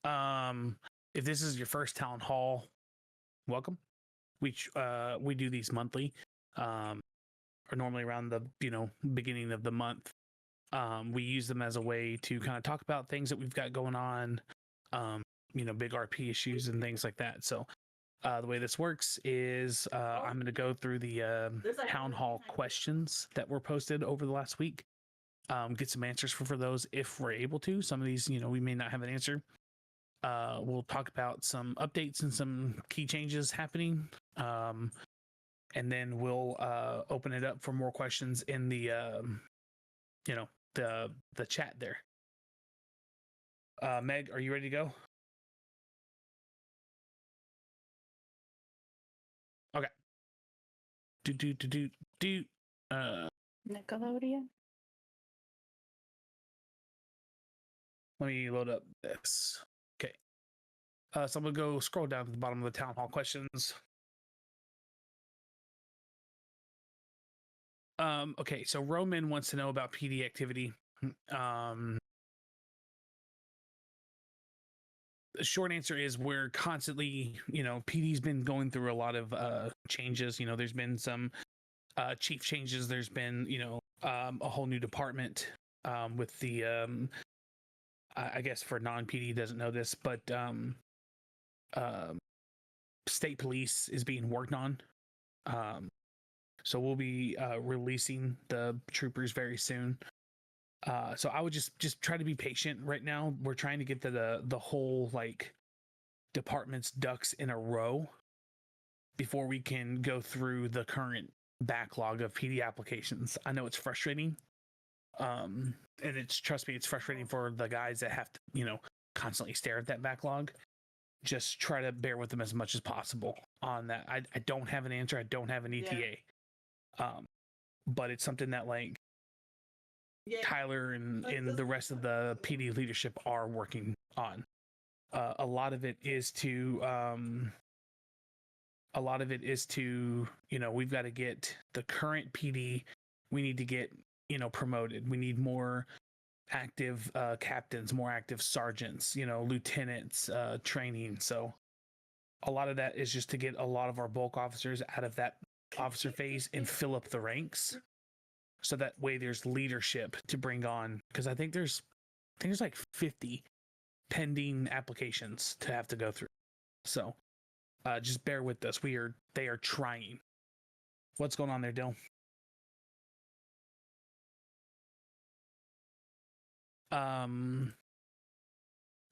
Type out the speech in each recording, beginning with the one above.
If this is your first town hall, welcome. We do these monthly, or normally around the beginning of the month. We use them as a way to kind of talk about things that we've got going on, big RP issues and things like that. So the way this works is I'm going to go through the town hall questions that were posted over the last week, get some answers for those if we're able to. Some of these, we may not have an answer. We'll talk about some updates and some key changes happening. And then we'll open it up for more questions in the the chat there. Meg, are you ready to go? Okay. Nickelodeon. Let me load up this. Okay. So I'm gonna go scroll down to the bottom of the town hall questions. Okay, so Roman wants to know about PD activity. The short answer is we're constantly, PD's been going through a lot of changes. There's been some chief changes. There's been, a whole new department with the, I guess for non-PD doesn't know this, but state police is being worked on. So we'll be releasing the troopers very soon. So I would just try to be patient right now. We're trying to get the whole department's ducks in a row before we can go through the current backlog of PD applications. I know it's frustrating. And trust me, it's frustrating for the guys that have to, constantly stare at that backlog. Just try to bear with them as much as possible on that. I don't have an answer. I don't have an ETA. But it's something that Tyler and the rest of the PD leadership are working on. A lot of it is to we've got to get the current PD. We need to get promoted. We need more active captains, more active sergeants, lieutenants, training. So a lot of that is just to get a lot of our bulk officers out of that officer phase and fill up the ranks, so that way there's leadership to bring on, because I think there's 50 pending applications to have to go through. So just bear with us. They are trying. What's going on there, Dill?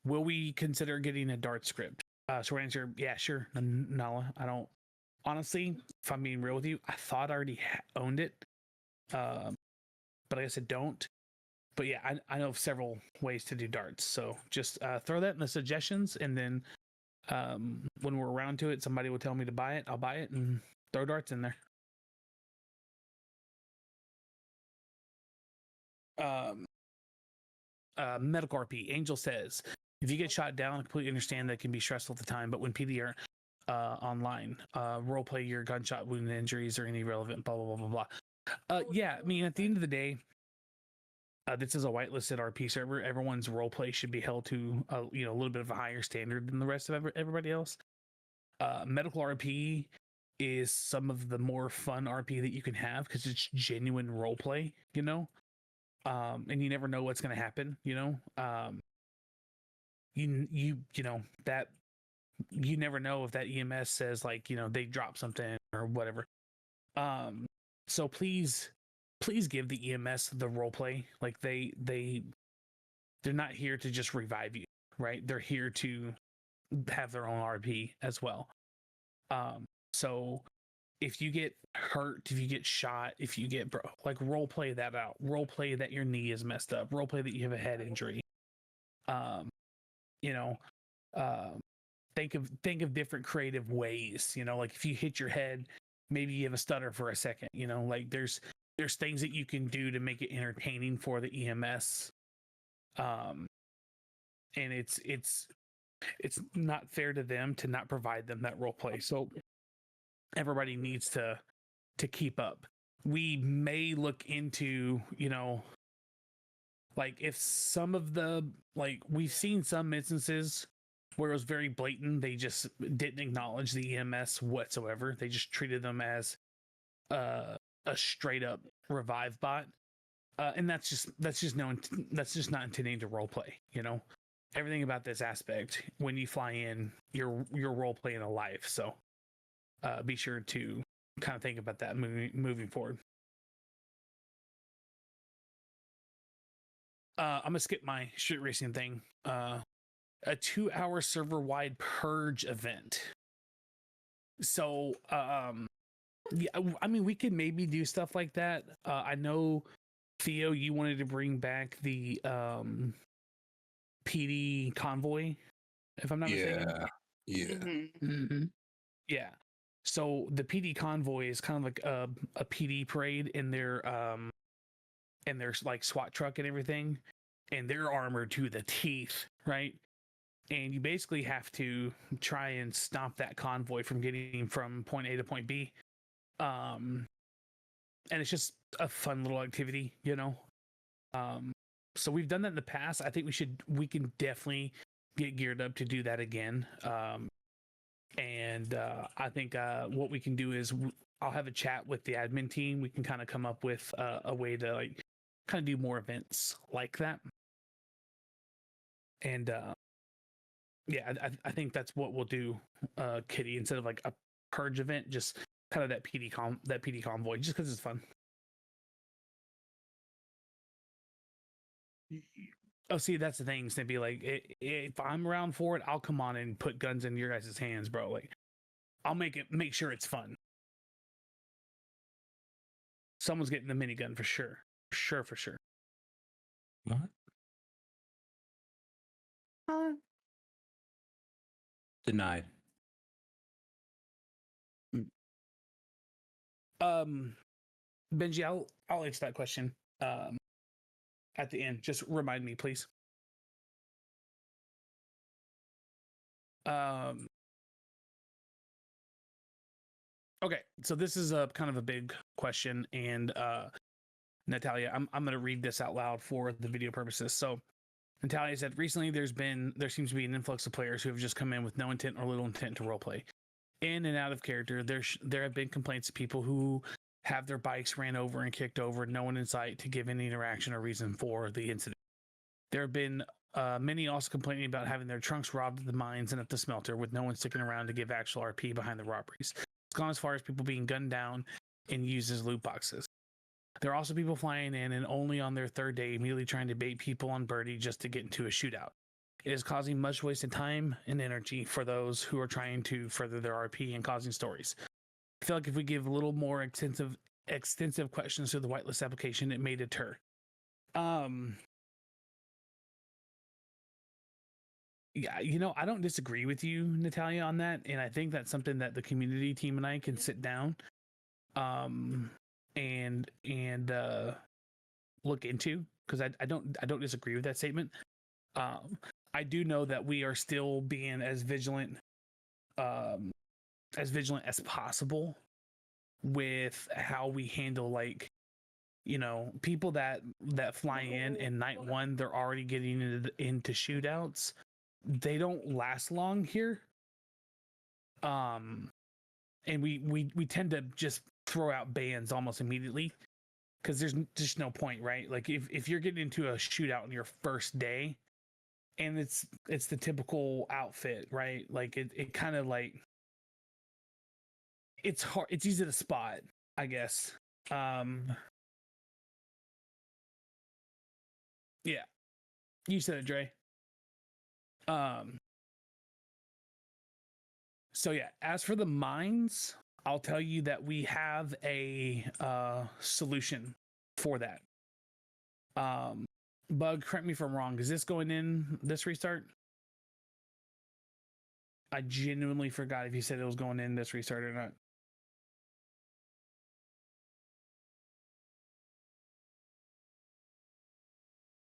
Will we consider getting a Dart script? Short answer, yeah, sure. Nala, I don't. Honestly, if I'm being real with you, I thought I already owned it. But I guess I don't. But yeah, I know of several ways to do darts. So just throw that in the suggestions, and then when we're around to it, somebody will tell me to buy it. I'll buy it and throw darts in there. Medical RP Angel says, if you get shot down, I completely understand that it can be stressful at the time, but when PD are online, role play your gunshot wound injuries or any relevant blah blah blah blah blah. Yeah, I mean, at the end of the day, this is a whitelisted RP server. Everyone's role play should be held to a little bit of a higher standard than the rest of everybody else. Medical RP is some of the more fun RP that you can have because it's genuine role play, and you never know what's going to happen. You never know if that EMS says they drop something or whatever. So please give the EMS the role play. They're not here to just revive you, right? They're here to have their own RP as well. So if you get hurt, if you get shot, if you get role play that out. Role play that your knee is messed up. Role play that you have a head injury. Think of different creative ways. If you hit your head, maybe you have a stutter for a second. There's things that you can do to make it entertaining for the EMS. And it's not fair to them to not provide them that role play. So everybody needs to keep up. We may look into, if some of the, we've seen some instances where it was very blatant. They just didn't acknowledge the EMS whatsoever. They just treated them as a straight up revive bot. And that's just not intending to role play, you know. Everything about this aspect, when you fly in, you're role playing a life. So be sure to kind of think about that moving forward. I'm gonna skip my street racing thing. A 2-hour server-wide purge event. So yeah, I mean, we could maybe do stuff like that. I know, Theo, you wanted to bring back the PD convoy, if I'm not mistaken. Yeah. Mm-hmm. Yeah. So the PD convoy is kind of like a PD parade in their like SWAT truck and everything, and they're armored to the teeth, right? And you basically have to try and stop that convoy from getting from point A to point B. And it's just a fun little activity, you know. So we've done that in the past. I think we can definitely get geared up to do that again. And I think what we can do is I'll have a chat with the admin team. We can kind of come up with a way to like kind of do more events like that. And yeah, I think that's what we'll do, Kitty, instead of like a purge event, just kind of that PD convoy, just because it's fun. Oh, see, that's the thing, Snippy. Like, if I'm around for it, I'll come on and put guns in your guys' hands, bro. Like, I'll make sure it's fun. Someone's getting the minigun for sure. For sure. What? Denied. Benji, I'll answer that question at the end. Just remind me, please. Okay, so this is a kind of a big question, and Natalia, I'm going to read this out loud for the video purposes. So Natalia said, recently there seems to be an influx of players who have just come in with no intent or little intent to roleplay. In and out of character, there have been complaints of people who have their bikes ran over and kicked over, no one in sight to give any interaction or reason for the incident. There have been many also complaining about having their trunks robbed at the mines and at the smelter, with no one sticking around to give actual RP behind the robberies. It's gone as far as people being gunned down and used as loot boxes. There are also people flying in and only on their third day immediately trying to bait people on birdie just to get into a shootout. It is causing much wasted time and energy for those who are trying to further their RP and causing stories. I feel like if we give a little more extensive questions to the whitelist application, it may deter. Yeah, you know, I don't disagree with you, Natalia, on that, and I think that's something that the community team and I can sit down and look into, because I don't disagree with that statement. I do know that we are still being as vigilant as possible with how we handle, like, you know, people that fly in night one, they're already getting into shootouts. They don't last long here. And we tend to just throw out bans almost immediately, because there's just no point, right? Like, if you're getting into a shootout on your first day and it's the typical outfit, right? Like, it kind of like, it's hard, it's easy to spot, I guess. Yeah, you said it, Dre. So yeah, as for the mines, I'll tell you that we have a solution for that. Bug, correct me if I'm wrong. Is this going in this restart? I genuinely forgot if you said it was going in this restart or not.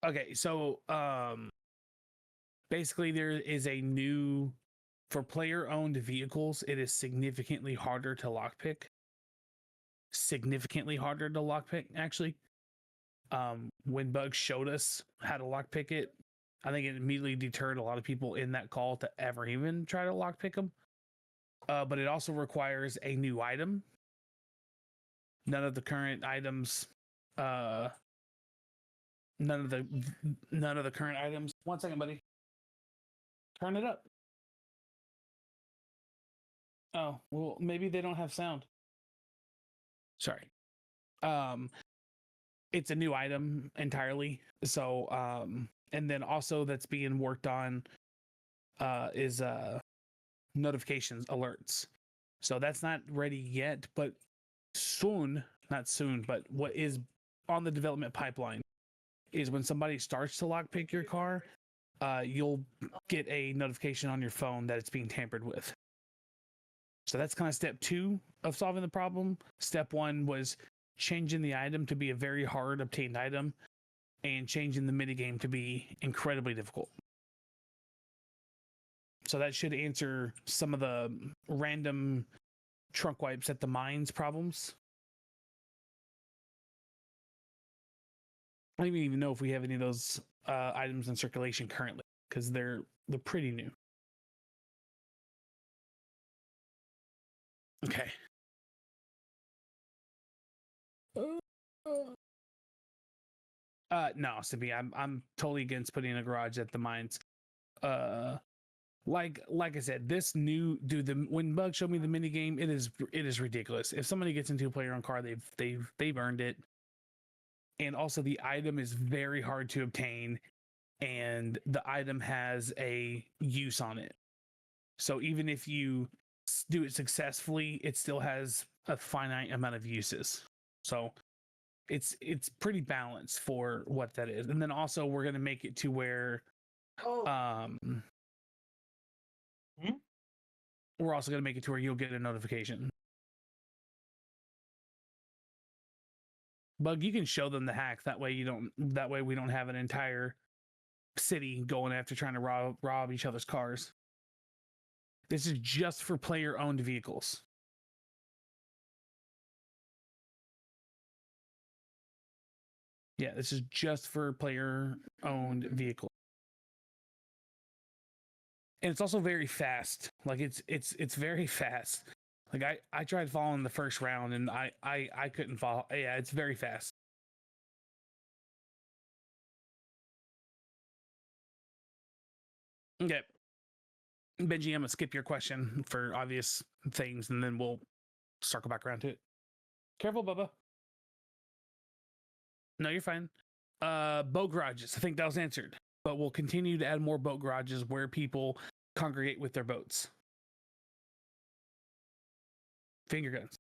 Okay, so basically there is a new, for player-owned vehicles, it is significantly harder to lockpick. Significantly harder to lockpick, actually. When Bug showed us how to lockpick it, I think it immediately deterred a lot of people in that call to ever even try to lockpick them. But it also requires a new item. None of the current items, none of the current items. 1 second, buddy. Turn it up. Oh, well, maybe they don't have sound. Sorry. It's a new item entirely. So, and then also that's being worked on is notifications alerts. So that's not ready yet, but soon, not soon, but what is on the development pipeline is when somebody starts to lockpick your car, you'll get a notification on your phone that it's being tampered with. So that's kind of step 2 of solving the problem. Step 1 was changing the item to be a very hard obtained item and changing the minigame to be incredibly difficult. So that should answer some of the random trunk wipes at the mines problems. I don't even know if we have any of those items in circulation currently because they're pretty new. Okay. No, Sippy, I'm totally against putting a garage at the mines. Like I said, this new dude, when Bug showed me the mini game, it is ridiculous. If somebody gets into a player-owned car, they've earned it. And also the item is very hard to obtain, and the item has a use on it. So even if you do it successfully, it still has a finite amount of uses. So it's pretty balanced for what that is. And then also we're going to make it to where we're also going to make it to where you'll get a notification. Bug, you can show them the hack. That way we don't have an entire city going after trying to rob each other's cars. This is just for player-owned vehicles. Yeah, this is just for player-owned vehicles. And it's also very fast. Like it's very fast. Like I tried following the first round and I couldn't follow. Yeah, it's very fast. Okay. Benji, I'm gonna skip your question for obvious things and then we'll circle back around to it. Careful, Bubba. No, you're fine. Boat garages. I think that was answered. But we'll continue to add more boat garages where people congregate with their boats. Finger guns.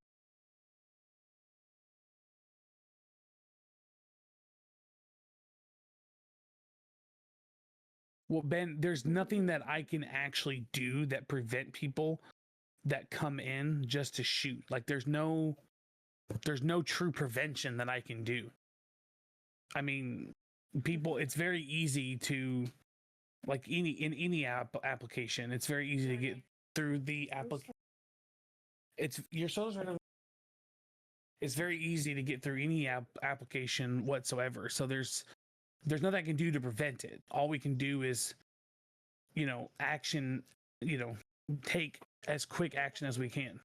Well, Ben, there's nothing that I can actually do that prevent people that come in just to shoot. Like there's no true prevention that I can do. I mean, people, it's very easy to, like in any application, it's very easy to get through the application. It's your sodas right now. It's very easy to get through any application whatsoever. So there's nothing I can do to prevent it. All we can do is, action, take as quick action as we can.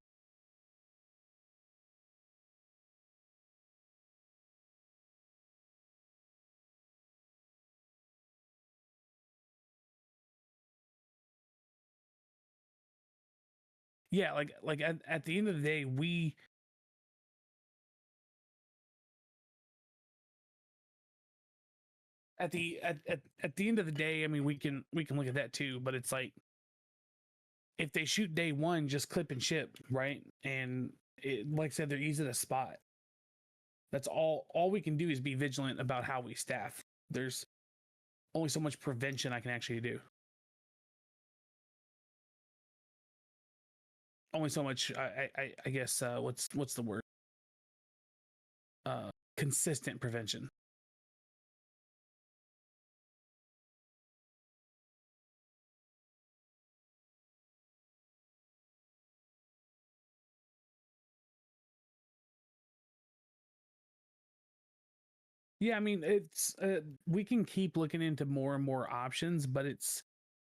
Yeah, like at the end of the day, at the end of the day, I mean, we can look at that too, but it's like if they shoot day one, just clip and ship, right? And like I said, they're easy to spot. That's all we can do is be vigilant about how we staff. There's only so much prevention I can actually do. Only so much. I guess what's the word? Consistent prevention. Yeah, I mean, it's we can keep looking into more and more options, but it's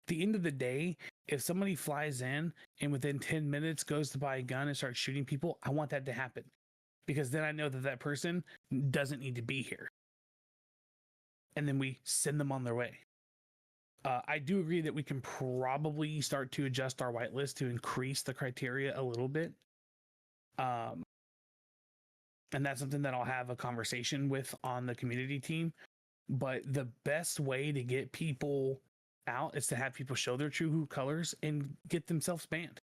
the end of the day. If somebody flies in and within 10 minutes goes to buy a gun and starts shooting people, I want that to happen because then I know that that person doesn't need to be here, and then we send them on their way. I do agree that we can probably start to adjust our whitelist to increase the criteria a little bit. Um, and that's something that I'll have a conversation with on the community team. But the best way to get people out is to have people show their true colors and get themselves banned.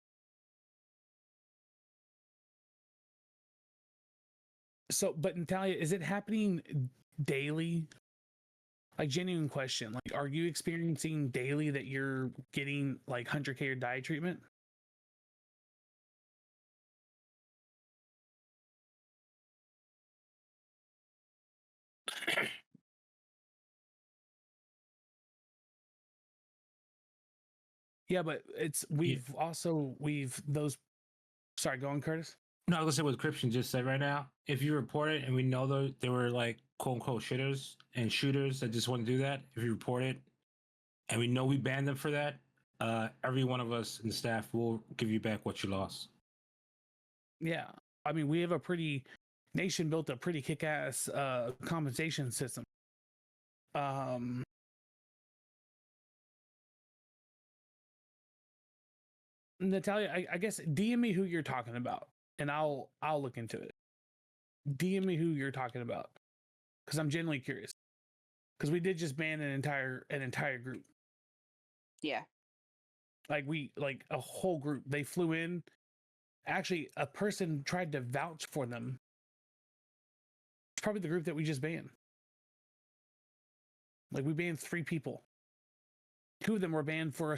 So, but Natalia, is it happening daily? Like, genuine question. Like, are you experiencing daily that you're getting like 100K or diet treatment? Yeah, but it's we've those. Sorry, go on, Curtis. No, I was gonna say what Christian just said right now. If you report it and we know they were like quote unquote shitters and shooters that just want to do that, if you report it and we know we banned them for that, every one of us in the staff will give you back what you lost. Yeah, I mean, we have a pretty nation built a pretty kick-ass compensation system. Natalia, I guess DM me who you're talking about, and I'll look into it. DM me who you're talking about, because I'm genuinely curious. Because we did just ban an entire group. Yeah. Like a whole group. They flew in. Actually, a person tried to vouch for them. It's probably the group that we just banned. Like, we banned 3 people. 2 of them were banned for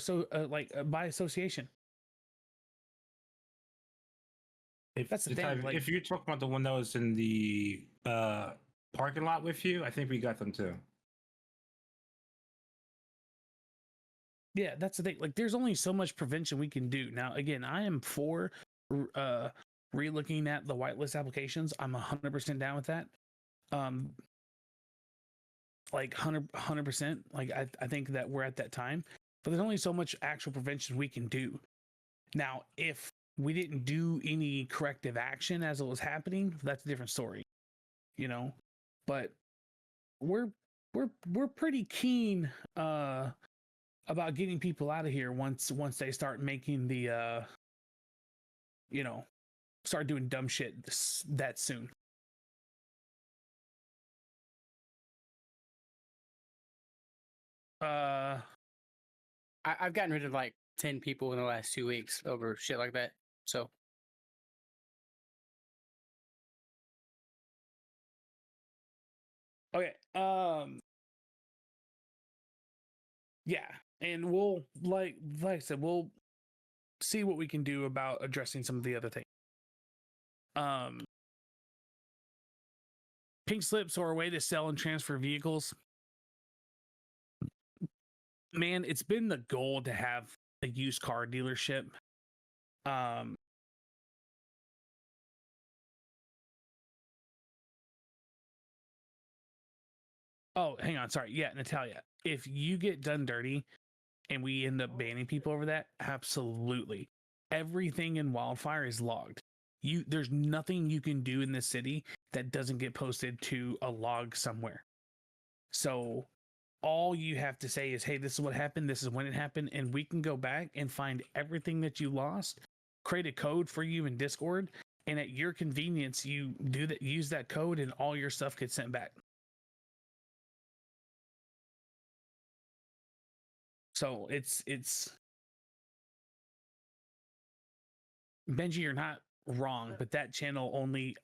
by association. That's the thing. If you're talking about the one that was in the parking lot with you, I think we got them too. Yeah, that's the thing. Like, there's only so much prevention we can do. Now, again, I am for re-looking at the whitelist applications. I'm 100% down with that. Like 100%. Like, I think that we're at that time, but there's only so much actual prevention we can do. Now, if we didn't do any corrective action as it was happening, that's a different story, you know. But we're pretty keen about getting people out of here once they start making the start doing dumb shit that soon. I've gotten rid of like 10 people in the last 2 weeks over shit like that. So okay, yeah, and we'll like I said, we'll see what we can do about addressing some of the other things. Pink slips are a way to sell and transfer vehicles. Man, it's been the goal to have a used car dealership. Oh, hang on. Sorry. Yeah, Natalia, if you get done dirty and we end up banning people over that, absolutely. Everything in Wildfire is logged. There's nothing you can do in this city that doesn't get posted to a log somewhere. So all you have to say is, hey, this is what happened, this is when it happened, and we can go back and find everything that you lost, create a code for you in Discord, and at your convenience, you do that, use that code, and all your stuff gets sent back. So it's Benji, you're not wrong, but that channel only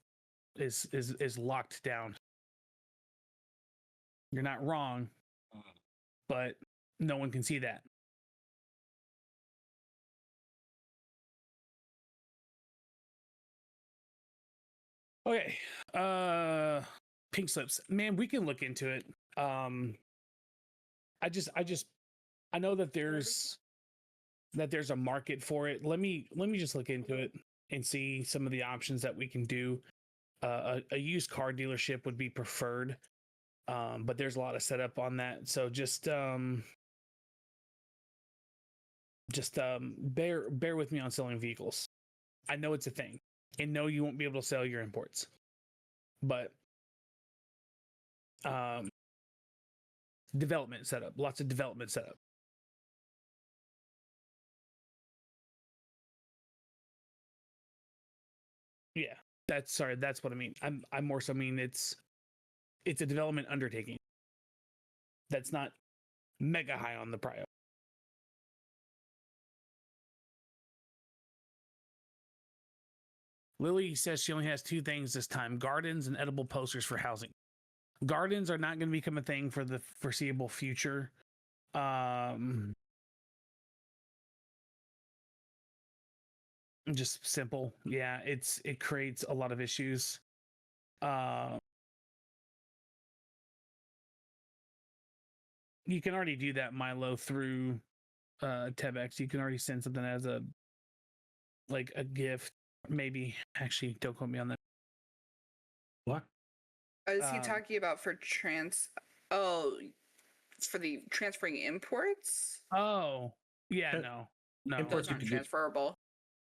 is locked down. You're not wrong, but no one can see that. Okay. Pink slips. Man, we can look into it. I know that there's a market for it. Let me just look into it and see some of the options that we can do. A used car dealership would be preferred. But there's a lot of setup on that. So just bear with me on selling vehicles. I know it's a thing, and no, you won't be able to sell your imports, but development setup, lots of development setup. Yeah, that's what I mean. I'm more so mean it's a development undertaking. That's not mega high on the prio. Lily says she only has 2 things this time: gardens and edible posters for housing. Gardens are not going to become a thing for the foreseeable future. Just simple. Yeah, it creates a lot of issues. You can already do that, Milo, through Tebex. You can already send something as a gift. Maybe, actually, don't quote me on that. What? Is he talking about for Oh, it's for the transferring imports? Oh, yeah, no. Those aren't transferable.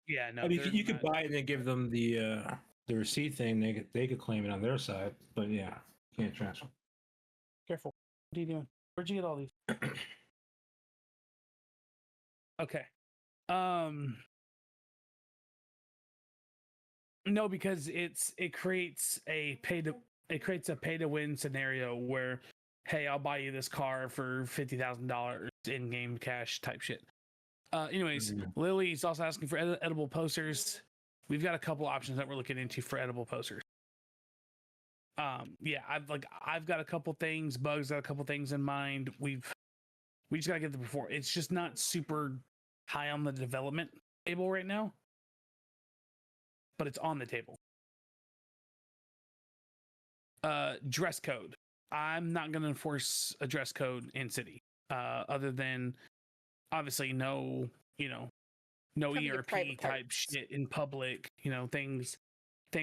Yeah, no. I mean, you could buy it and then give them the receipt thing. They could claim it on their side, but yeah, can't transfer. Careful. What are you doing? Where'd you get all these? Okay. No, because it creates a pay to win scenario where, hey, I'll buy you this car for $50,000 in game cash type shit. Anyways, Lily's also asking for edible posters. We've got a couple options that we're looking into for edible posters. Yeah, I've got a couple things. Bug's got a couple things in mind. We just gotta get them before. It's just not super high on the development table right now, but it's on the table. Dress code. I'm not gonna enforce a dress code in city. Other than obviously no ERP type shit in public, things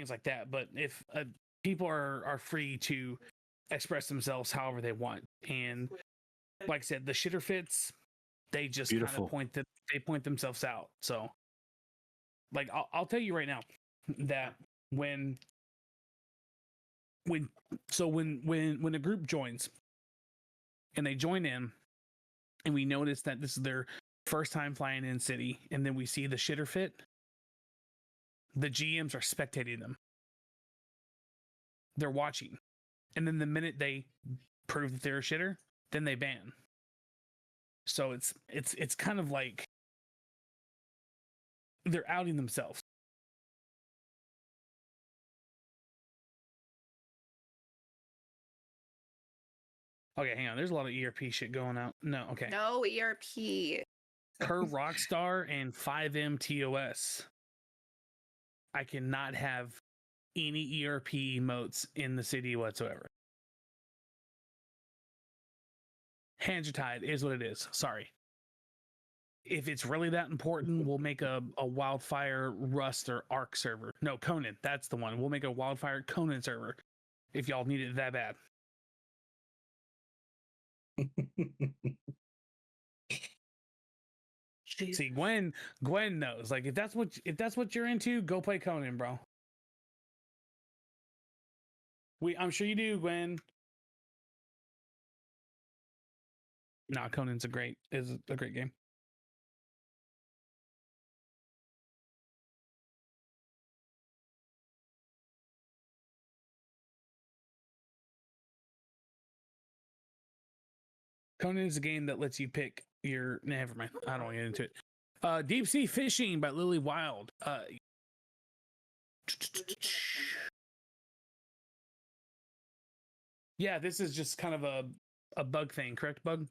like that. But if people are free to express themselves however they want, and like I said, the shitter fits, they just kind of point themselves out. So, like, I'll tell you right now that when a group joins and they join in, and we notice that this is their first time flying in city, and then we see the shitter fit, the GMs are spectating them. They're watching. And then the minute they prove that they're a shitter, then they ban. So it's kind of like they're outing themselves. Okay, hang on. There's a lot of ERP shit going out. No, okay. No ERP. Per Rockstar and FiveM TOS, I cannot have any ERP emotes in the city whatsoever. Hands are tied, is what it is. Sorry. If it's really that important, we'll make a Wildfire Rust or Arc server. No, Conan, that's the one. We'll make a Wildfire Conan server if y'all need it that bad. See, Gwen knows. Like, if that's what you're into, go play Conan, bro. I'm sure you do, Gwen. Nah, Conan's a great game. Conan is a game that lets you pick your. Never mind. I don't want to get into it. Deep Sea Fishing by Lily Wild. Yeah, this is just kind of a bug thing, correct, Bug?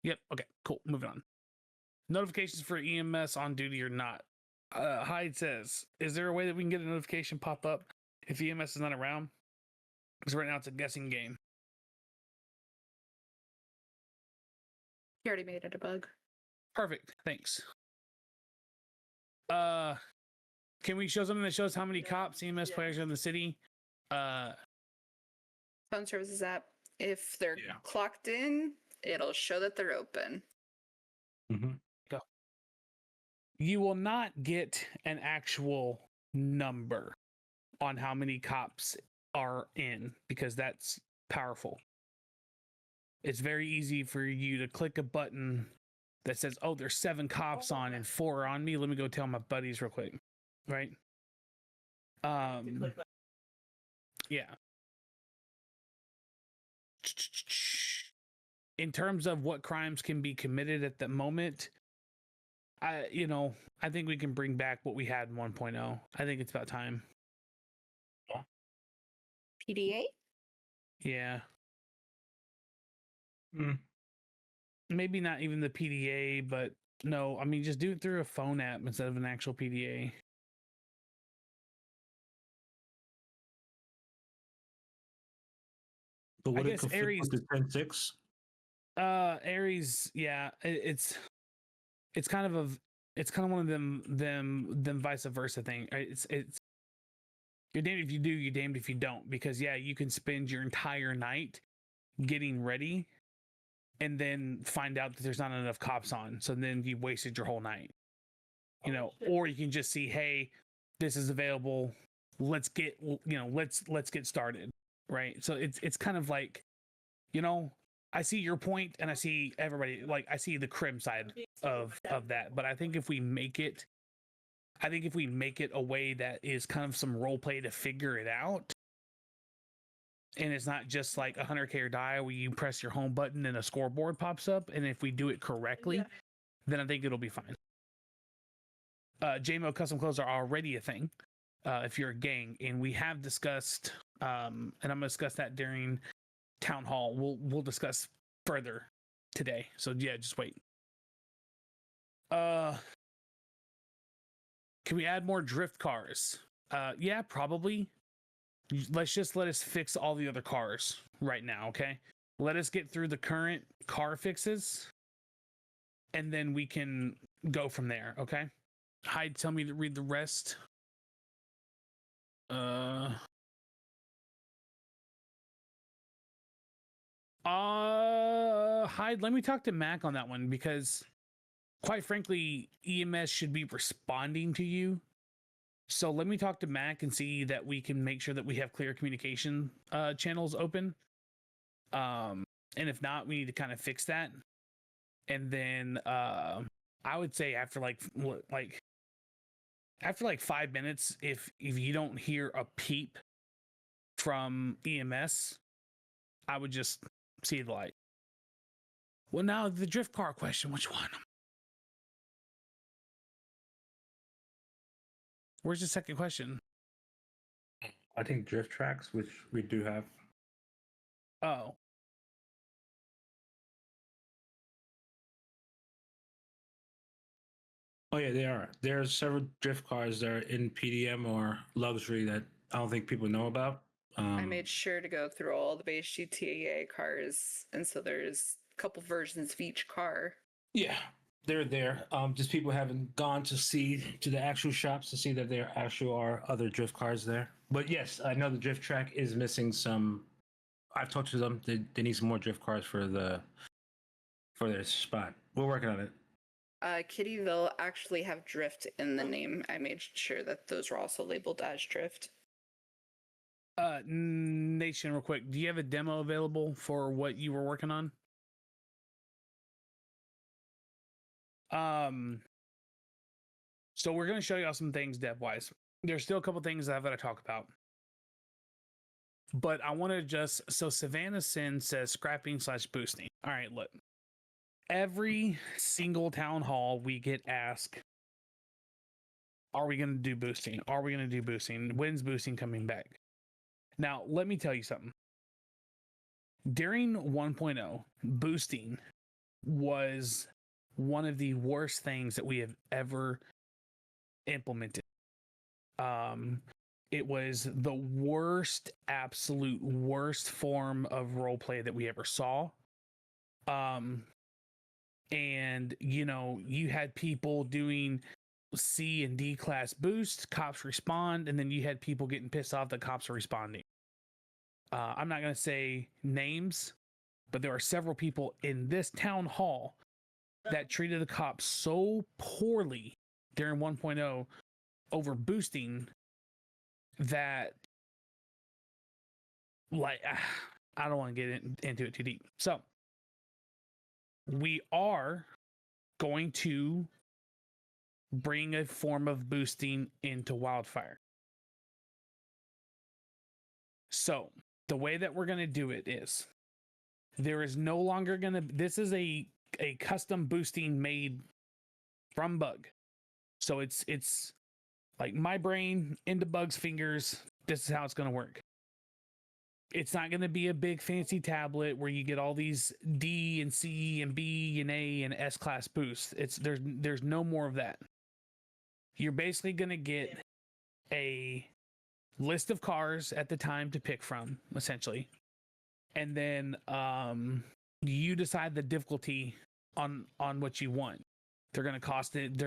Yep. Okay, cool. Moving on. Notifications for EMS on duty or not. Hyde says, is there a way that we can get a notification pop up if EMS is not around? Because right now it's a guessing game. You already made it a bug. Perfect. Thanks. Can we show something that shows how many cops EMS players are in the city? Phone services app. If they're Yeah. clocked in, it'll show that they're open. Mm-hmm. You will not get an actual number on how many cops are in, because that's powerful. It's very easy for you to click a button that says, oh, there's 7 cops on and 4 are on me. Let me go tell my buddies real quick. Right? Yeah. In terms of what crimes can be committed at the moment, I think we can bring back what we had in 1.0. I think it's about time. PDA? Yeah. Mm. Maybe not even the PDA, but no, I mean, just do it through a phone app instead of an actual PDA. But I would it guess conflict Aries- with the 10.6? Aries, yeah, it's kind of one of them vice versa thing. It's you're damned if you do, you're damned if you don't, because yeah, you can spend your entire night getting ready and then find out that there's not enough cops on, so then you wasted your whole night. Or you can just see, hey, this is available, let's get get started, right? So it's kind of like, I see your point, and I see everybody, like, I see the crim side of that, but I think if we make it a way that is kind of some role play to figure it out, and it's not just like 100K or die where you press your home button and a scoreboard pops up, and if we do it correctly, then I think it'll be fine. JMO custom clothes are already a thing if you're a gang, and we have discussed, and I'm going to discuss that during town hall. We'll discuss further today, so yeah, just wait. Can we add more drift cars? Yeah, probably. Let us fix all the other cars right now, okay? Let us get through the current car fixes, and then we can go from there, okay? Hyde, tell me to read the rest. Hyde, let me talk to Mac on that one, because quite frankly, EMS should be responding to you. So let me talk to Mac and see that we can make sure that we have clear communication channels open. And if not, we need to kind of fix that. And then I would say after like 5 minutes, if you don't hear a peep from EMS, I would just see the light. Well, now the drift car question, which one? Where's the second question? I think drift tracks, which we do have. Oh. Oh yeah, they are. There are several drift cars that are in PDM or luxury that I don't think people know about. I made sure to go through all the base GTA cars, and so there's a couple versions of each car. Yeah, they're there. Just people haven't gone to the actual shops to see that there actually are other drift cars there. But yes, I know the drift track is missing some. I've talked to them. They need some more drift cars for their spot. We're working on it. Kittyville actually have drift in the name. I made sure that those were also labeled as drift. Nation, real quick, do you have a demo available for what you were working on? So we're going to show y'all some things dev wise. There's still a couple things I've got to talk about, but I want to just, so Savannah Sin says scrapping / boosting. All right, look, every single town hall we get asked, are we going to do boosting? Are we going to do boosting? When's boosting coming back? Now, let me tell you something. During 1.0, boosting was one of the worst things that we have ever implemented. It was the worst, absolute worst form of roleplay that we ever saw. And you had people doing C and D class boost, cops respond, and then you had people getting pissed off that cops are responding. I'm not going to say names, but there are several people in this town hall that treated the cops so poorly during 1.0 over boosting that, like, I don't want to get into it too deep. So we are going to bring a form of boosting into Wildfire. So the way that we're going to do it is there is no longer going to, this is a custom boosting made from Bug. So it's like my brain into Bug's fingers. This is how it's going to work. It's not going to be a big fancy tablet where you get all these D and C and B and A and S class boosts. There's no more of that. You're basically going to get a list of cars at the time to pick from, essentially. And then you decide the difficulty on what you want. They're going to cost it.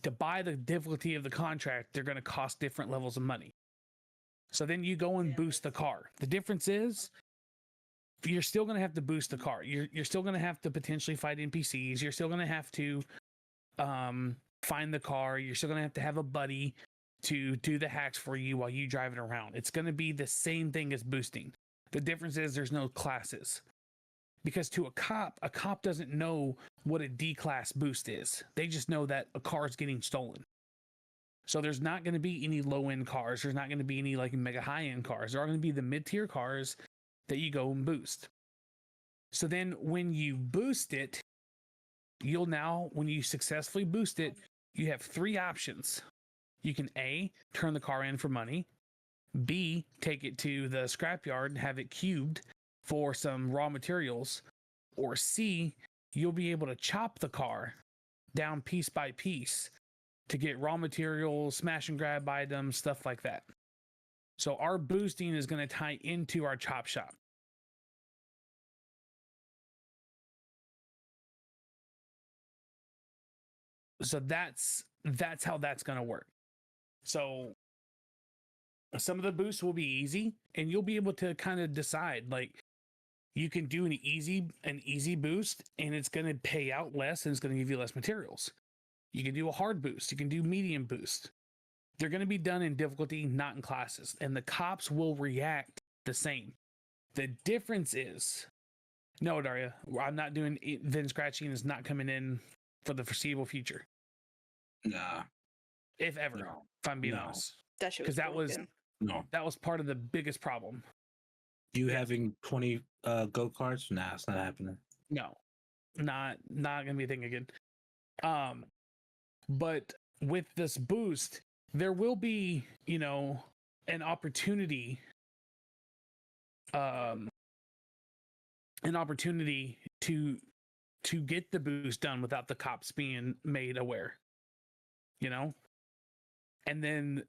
To buy the difficulty of the contract, they're going to cost different levels of money. So then you go and boost the car. The difference is you're still going to have to boost the car. You're still going to have to potentially fight NPCs. You're still going to have to find the car. You're still going to have a buddy to do the hacks for you while you drive it around. It's going to be the same thing as boosting. The difference is there's no classes. Because to a cop doesn't know what a D class boost is. They just know that a car is getting stolen. So there's not going to be any low-end cars. There's not going to be any like mega high-end cars. There are going to be the mid-tier cars that you go and boost. So then when you boost it, you'll now, when you successfully boost it, you have three options. You can A, turn the car in for money. B, take it to the scrapyard and have it cubed for some raw materials. Or C, you'll be able to chop the car down piece by piece to get raw materials, smash and grab items, stuff like that. So our boosting is going to tie into our chop shop. So that's how that's going to work. So some of the boosts will be easy, and you'll be able to kind of decide, like, you can do an easy boost, and it's going to pay out less, and it's going to give you less materials. You can do a hard boost. You can do medium boost. They're going to be done in difficulty, not in classes, and the cops will react the same. The difference is, no, Daria, I'm not doing Vin scratching is not coming in for the foreseeable future. Nah. If ever, No. if I'm being No. honest. That shit was broken. That was part of the biggest problem. You having 20 go karts? Nah, it's not happening. No, not gonna be a thing again. But with this boost, there will be, an opportunity to get the boost done without the cops being made aware. And then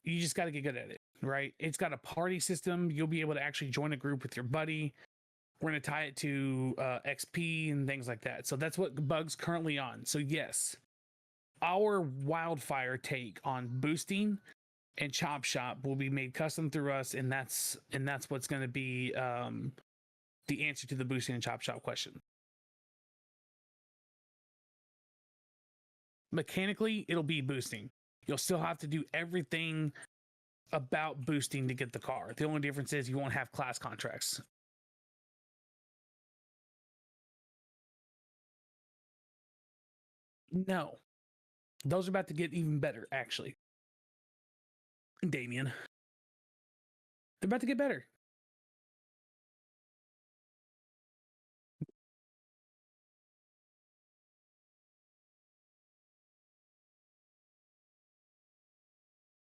you just got to get good at it, right? It's got a party system. You'll be able to actually join a group with your buddy. We're going to tie it to XP and things like that. So that's what Bug's currently on. So yes, our Wildfire take on boosting and Chop Shop will be made custom through us, and that's what's going to be the answer to the boosting and Chop Shop question. Mechanically, it'll be boosting. You'll still have to do everything about boosting to get the car. The only difference is you won't have class contracts. No. Those are about to get even better, actually. Damien. They're about to get better.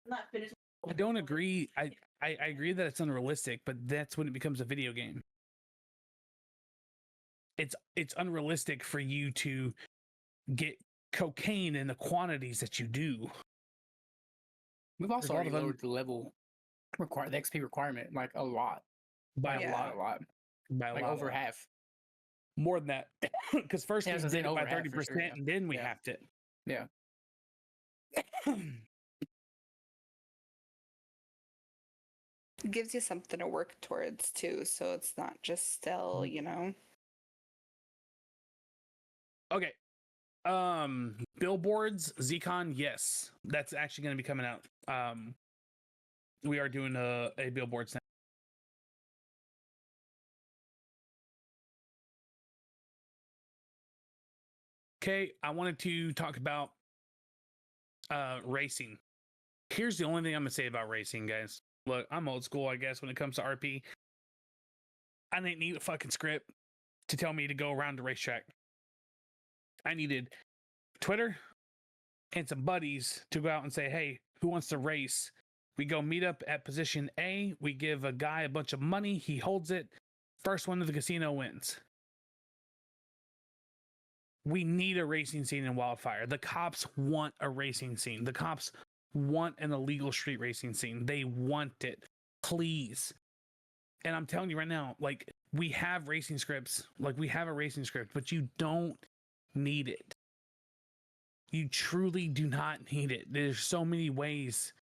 Not finished. I don't agree. I agree that it's unrealistic, but that's when it becomes a video game. It's unrealistic for you to get cocaine in the quantities that you do. We've also There's a lot already of them- lowered the level the XP requirement like a lot. By Like, a lot. a lot. By a Like lot. over half. More than that. Because first Yeah, I we was did it saying by over half for 30%, sure, yeah. and then we Yeah. halved it. Yeah. It gives you something to work towards too, so it's not just still, you know. Okay. Billboards, Zcon, yes. That's actually going to be coming out. We are doing a billboard thing. Okay, I wanted to talk about racing. Here's the only thing I'm gonna say about racing, guys. Look, I'm old school, I guess, when it comes to RP. I didn't need a fucking script to tell me to go around the racetrack. I needed Twitter and some buddies to go out and say, hey, who wants to race? We go meet up at position A. We give a guy a bunch of money. He holds it. First one to the casino wins. We need a racing scene in Wildfire. The cops want a racing scene. The cops want an illegal street racing scene. They want it. Please. And I'm telling you right now, like, we have racing scripts. Like, we have a racing script, but you don't need it. You truly do not need it. There's so many ways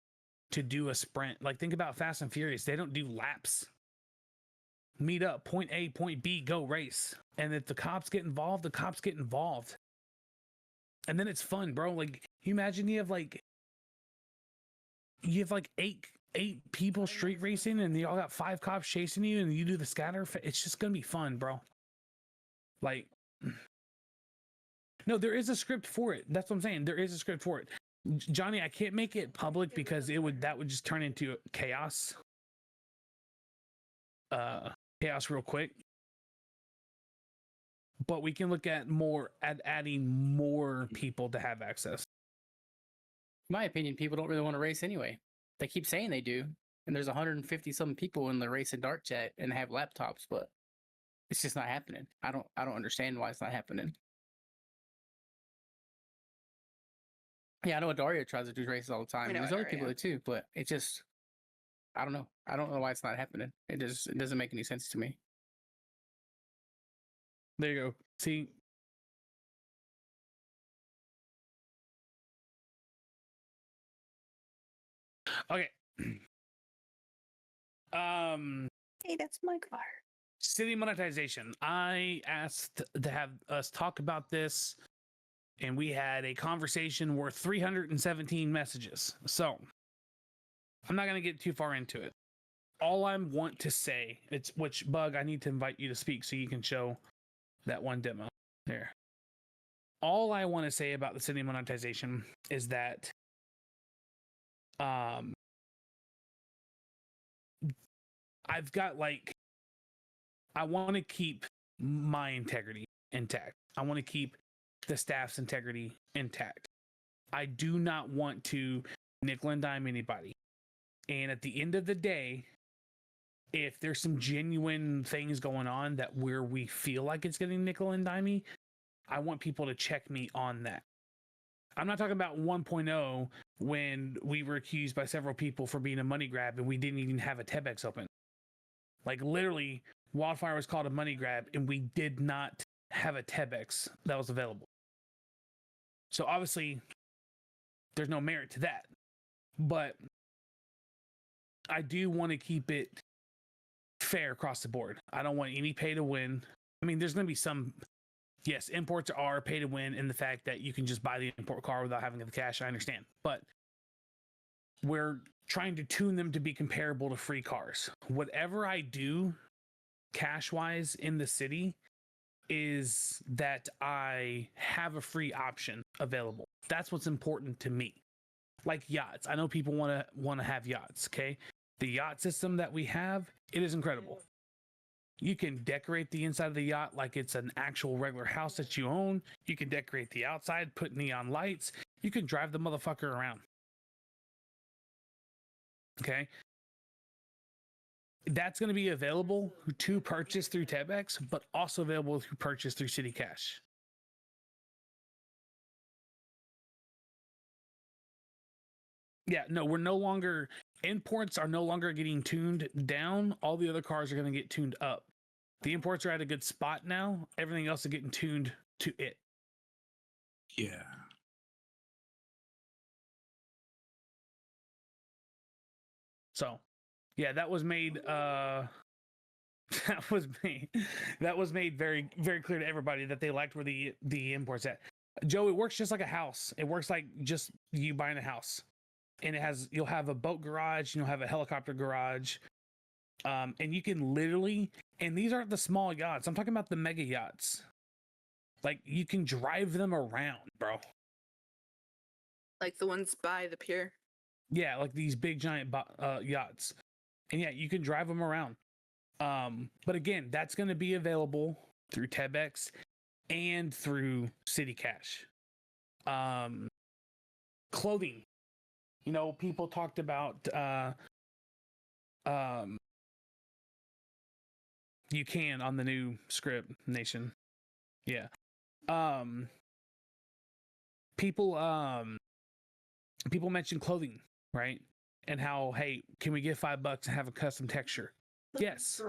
to do a sprint. Like, think about Fast and Furious. They don't do laps. Meet up, point A, point B, go race. And if the cops get involved, the cops get involved. And then it's fun, bro. Like, you imagine you have like eight people street racing and you all got 5 cops chasing you and you do the scatter. It's just gonna be fun, bro. Like, no, there is a script for it. That's what I'm saying. There is a script for it. Johnny, I can't make it public because that would just turn into chaos. Chaos real quick. But we can look at adding more people to have access. In my opinion, people don't really want to race anyway. They keep saying they do, and there's 150 some people in the race and dark chat and have laptops, but it's just not happening. I don't understand why it's not happening. Yeah, I know Daria tries to do races all the time. And there's other people that too, but it just, I don't know. I don't know why it's not happening. It doesn't make any sense to me. There you go. See, okay. Hey, that's my car. City monetization. I asked to have us talk about this, and we had a conversation worth 317 messages. So I'm not going to get too far into it. All I want to say, which Bug, I need to invite you to speak so you can show that one demo there. All I want to say about the city monetization is that I've got I want to keep my integrity intact. I want to keep the staff's integrity intact. I do not want to nickel and dime anybody. And at the end of the day, if there's some genuine things going on that where we feel like it's getting nickel and dimey, I want people to check me on that. I'm not talking about 1.0 when we were accused by several people for being a money grab and we didn't even have a TEBEX open. Like, literally, Wildfire was called a money grab and we did not have a TEBEX that was available. So obviously, there's no merit to that. But I do want to keep it fair across the board. I don't want any pay to win. I mean, there's going to be some, yes, imports are pay to win in the fact that you can just buy the import car without having the cash. I understand. But we're trying to tune them to be comparable to free cars. Whatever I do cash-wise in the city is that I have a free option available. That's what's important to me. Like yachts. I know people want to have yachts, okay? The yacht system that we have, it is incredible. You can decorate the inside of the yacht like it's an actual regular house that you own. You can decorate the outside, put neon lights. You can drive the motherfucker around. Okay? That's going to be available to purchase through TEBEX, but also available to purchase through City Cash. Yeah, no, we're no longer, imports are no longer getting tuned down. All the other cars are going to get tuned up. The imports are at a good spot now. Everything else is getting tuned to it. Yeah. Yeah, that was made that was made very very clear to everybody that they liked where the imports at. Joe, it works just like a house. It works like just you buying a house. And you'll have a boat garage, you'll have a helicopter garage. And you can literally, and these aren't the small yachts. I'm talking about the mega yachts. Like you can drive them around, bro. Like the ones by the pier. Yeah, like these big giant yachts. And yeah, you can drive them around. But again, that's going to be available through TebEx and through City Cash. Clothing. You know, people talked about you can on the new script, Nation. Yeah. People mentioned clothing, right? And how, hey, can we get $5 and have a custom texture? Yes.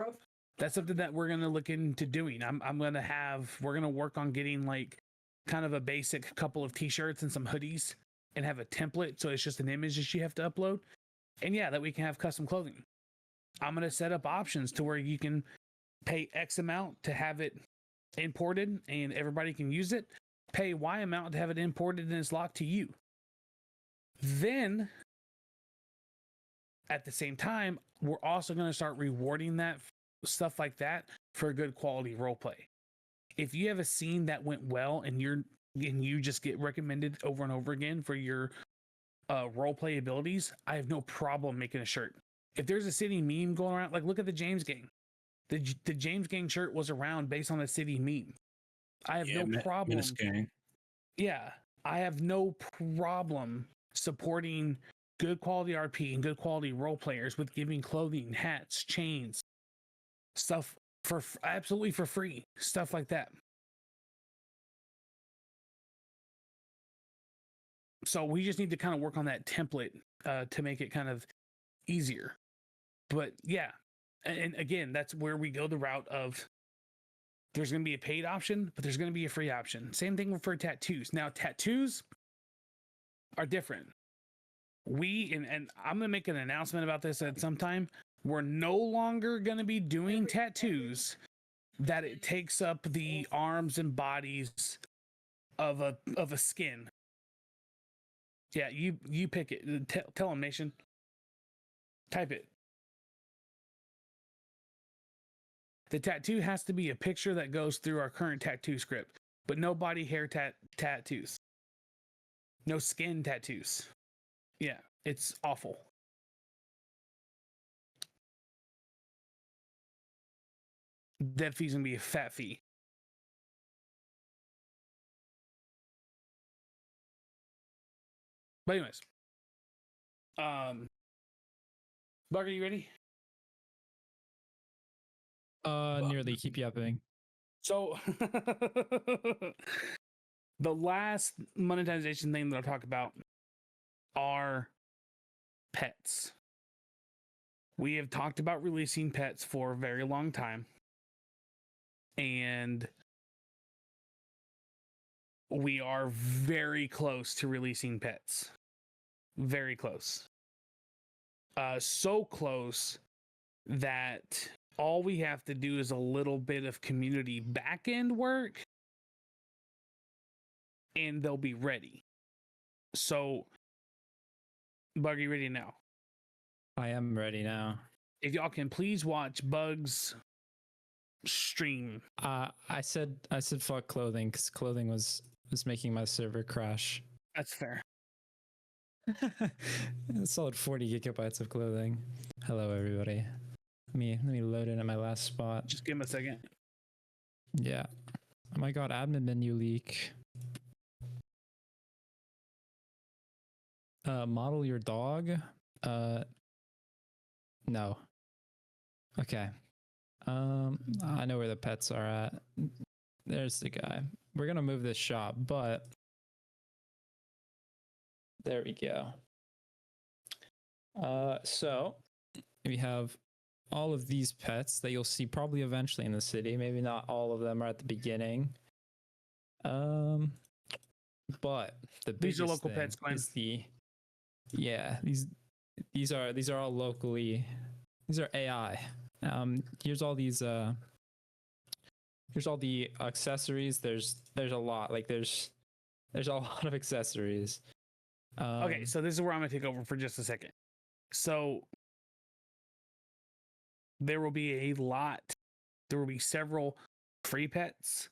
That's something that we're gonna look into doing. We're gonna work on getting like kind of a basic couple of t-shirts and some hoodies and have a template, so it's just an image that you have to upload. And yeah, that we can have custom clothing. I'm gonna set up options to where you can pay X amount to have it imported and everybody can use it. Pay Y amount to have it imported and it's locked to you. Then at the same time, we're also going to start rewarding that stuff like that for good quality role play. If you have a scene that went well and you just get recommended over and over again for your role play abilities, I have no problem making a shirt. If there's a city meme going around, like look at the James Gang. The James Gang shirt was around based on a city meme. I have no problem. Yeah, I have no problem supporting good quality RP and good quality role players with giving clothing, hats, chains, stuff for absolutely for free, stuff like that. So we just need to kind of work on that template to make it kind of easier. But yeah, and again, that's where we go the route of there's going to be a paid option, but there's going to be a free option. Same thing for tattoos. Now, tattoos are different. And I'm going to make an announcement about this at some time. We're no longer going to be doing tattoos that it takes up the arms and bodies of a skin. Yeah, you pick it. Tell them, Nation. Type it. The tattoo has to be a picture that goes through our current tattoo script, but no body hair tattoos. No skin tattoos. Yeah, it's awful. That fee's gonna be a fat fee. But anyways, Bug, are you ready? Nearly. Keep yapping. So the last monetization thing that I'll talk about are pets. We have talked about releasing pets for a very long time. And we are very close to releasing pets. Very close. So close that all we have to do is a little bit of community back-end work and they'll be ready. So, Bug, are you ready now? I am ready now. If y'all can please watch Bug's stream. I said fuck clothing because clothing was making my server crash. That's fair. A solid 40 gigabytes of clothing. Hello, everybody. Let me load in at my last spot. Just give him a second. Yeah. Oh my god, admin menu leak. Model your dog? No. Okay. I know where the pets are at. There's the guy. We're gonna move this shop, but there we go. So we have all of these pets that you'll see probably eventually in the city. Maybe not all of them are at the beginning. But the These are biggest local thing pets, Glenn. is these are all locally these are AI. Here's all these here's all the accessories. There's a lot. Like there's a lot of accessories. Okay, so this is where I'm gonna take over for just a second. So there will be several free pets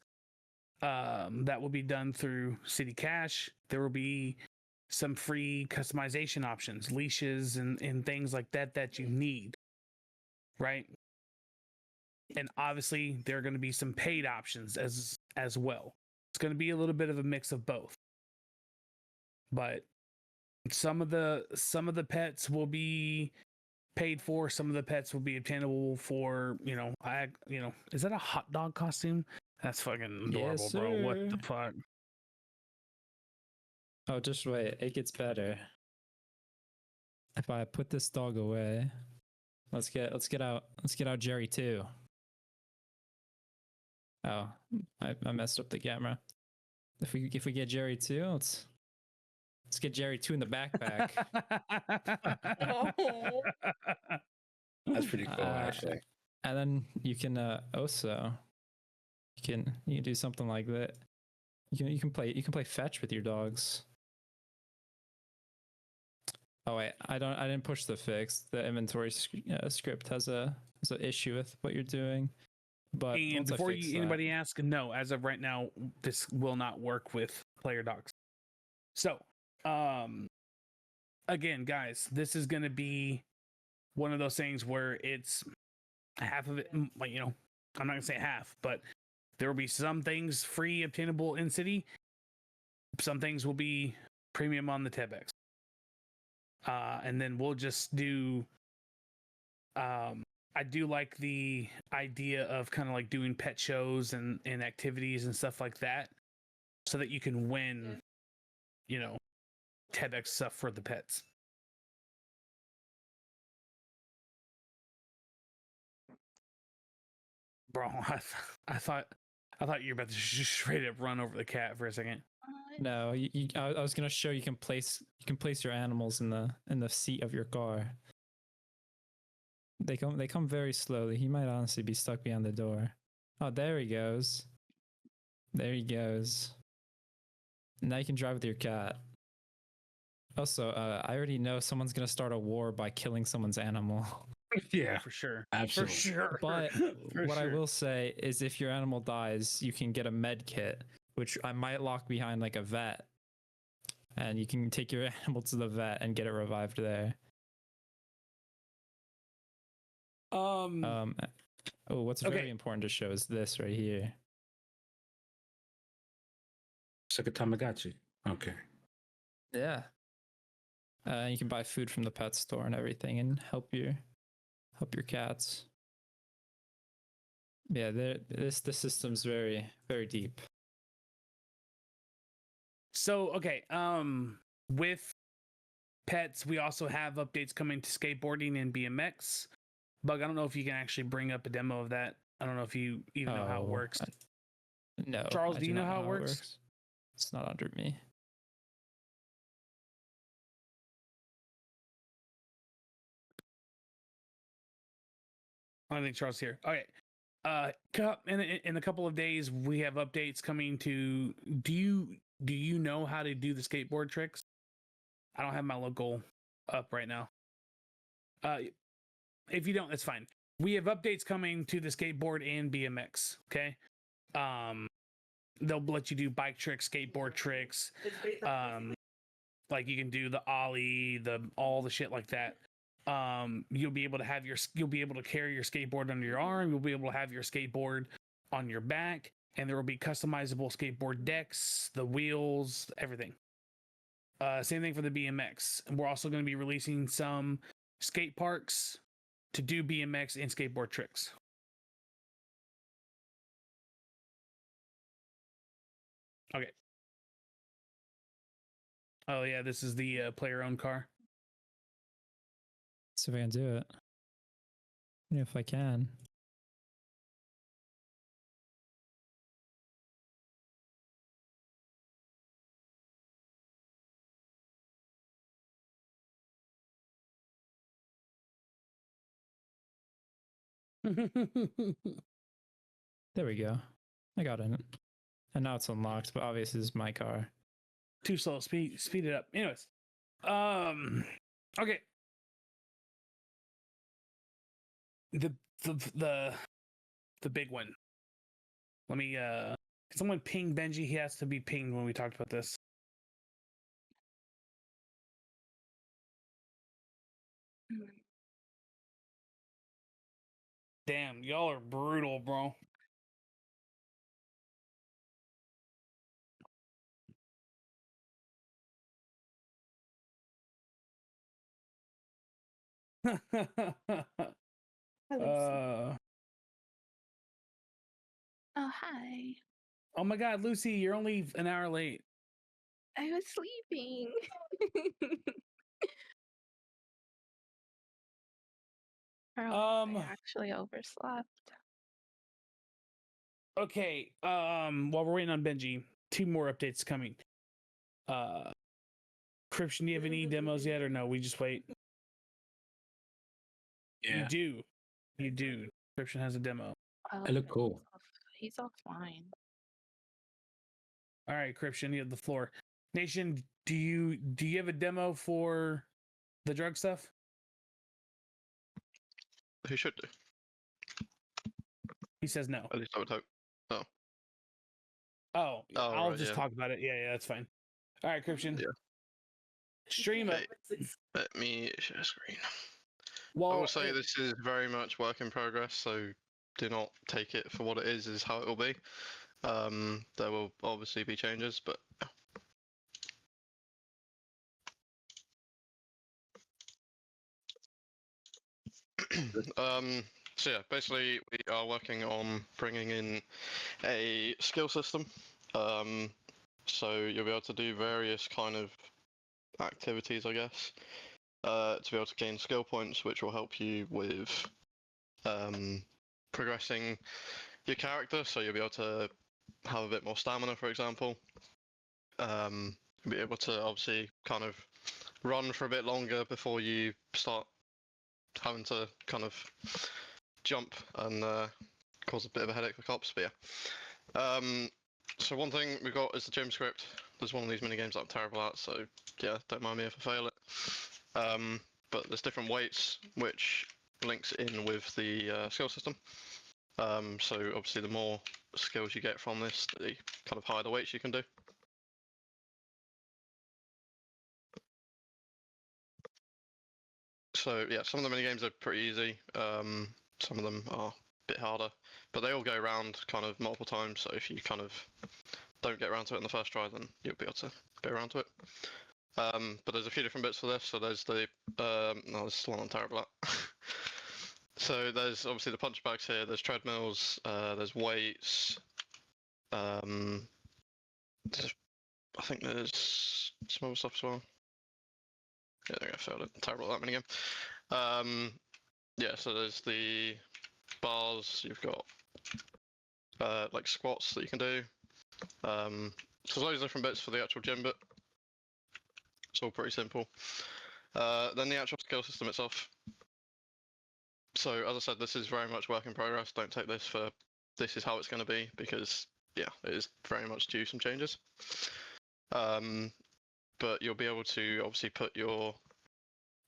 that will be done through City Cash. There will be some free customization options, leashes and things like that you need, right? And obviously there are going to be some paid options as well. It's going to be a little bit of a mix of both. But some of the pets will be paid for, some of the pets will be obtainable for, is that a hot dog costume? That's fucking adorable, Yes, bro. What the sir. fuck? Oh, just wait. It gets better. If I put this dog away, let's get out Jerry too. Oh, I messed up the camera. If we get Jerry too, let's get Jerry 2 in the backpack. Oh. That's pretty cool, actually. And then you can also you can do something like that. You can play fetch with your dogs. Oh wait, I didn't push the fix. The inventory script has a issue with what you're doing. But and before anybody asks, no, as of right now, this will not work with player dogs. So, again, guys, this is going to be one of those things where it's half of it, like, I'm not going to say half, but there will be some things free obtainable in City. Some things will be premium on the Tebex. And then we'll just do, I do like the idea of kind of like doing pet shows and activities and stuff like that so that you can win, Tebex stuff for the pets. Bro, I thought you were about to just straight up run over the cat for a second. No, I was gonna show you can place your animals in the seat of your car. They come very slowly. He might honestly be stuck behind the door. Oh, there he goes. There he goes. Now you can drive with your cat. Also, I already know someone's gonna start a war by killing someone's animal. Yeah, For sure. absolutely. For sure. But For what I sure. will say is if your animal dies, you can get a med kit, which I might lock behind like a vet. And you can take your animal to the vet and get it revived there. What's Okay. very important to show is this right here. It's like a Tamagotchi. Okay. Yeah. You can buy food from the pet store and everything and help your cats. Yeah, the system's very, very deep. So, okay, with pets, we also have updates coming to skateboarding and BMX. Bug, I don't know if you can actually bring up a demo of that. I don't know if you even know how it works. No. Charles, I do you know not how it works? It's not under me. I don't think Charles is here. Okay. In a couple of days, we have updates coming to. Do you know how to do the skateboard tricks? I don't have my local up right now. If you don't, that's fine. We have updates coming to the skateboard and BMX. Okay. They'll let you do bike tricks, skateboard tricks. Like you can do the ollie, all the shit like that. You'll be able to carry your skateboard under your arm. You'll be able to have your skateboard on your back, and there will be customizable skateboard decks, the wheels, everything. Same thing for the BMX. And we're also going to be releasing some skate parks to do BMX and skateboard tricks. Okay. Oh yeah, this is the player-owned car. See if I can do it. If I can. There we go. I got in it. And now it's unlocked, but obviously this is my car. Too slow. Speed it up. Anyways. Okay. The big one. Let me can someone ping Benji? He has to be pinged when we talked about this. Damn, y'all are brutal, bro. Oh, hi. Oh my God, Lucy, you're only an hour late. I was sleeping. I actually overslept. Okay. While we're waiting on Benji, 2 more updates coming. Cryption, do you have any demos yet, or no? We just wait. Yeah. You do. Cryption has a demo. Oh, I look cool. he's offline. All right, Cryption, you have the floor. Nation, do you have a demo for the drug stuff? He should do. He says no. At least I would hope. Oh, Oh, I'll right, just yeah. talk about it. Yeah, that's fine. All right, Cryption. Yeah. Stream Okay. it. Let me share screen. Well, I will say this is very much work in progress, so do not take it for what it is how it will be. There will obviously be changes, but so yeah, basically we are working on bringing in a skill system. So you'll be able to do various kind of activities, I guess, to be able to gain skill points, which will help you with progressing your character. So you'll be able to have a bit more stamina, for example. You'll be able to obviously kind of run for a bit longer before you start having to kind of jump and cause a bit of a headache for cops. But yeah. So one thing we've got is the gym script. There's one of these mini games that I'm terrible at, so yeah, don't mind me if I fail it. But there's different weights which links in with the skill system. So obviously the more skills you get from this, the kind of higher the weights you can do. So yeah, some of the mini games are pretty easy. Some of them are a bit harder, but they all go around kind of multiple times. So if you kind of don't get around to it in the first try, then you'll be able to go around to it. But there's a few different bits for this. So there's the no, this is one I'm terrible at. So there's obviously the punch bags here. There's treadmills. There's weights. I think there's some other stuff as well. Yeah, there we go. Failed it. Terrible at that minigame. Yeah, so there's the bars. You've got like squats that you can do. So there's loads of different bits for the actual gym bit. It's all pretty simple. Then the actual skill system itself. So as I said, this is very much work in progress. Don't take this for this is how it's going to be, because yeah, it is very much due some changes. But you'll be able to obviously put your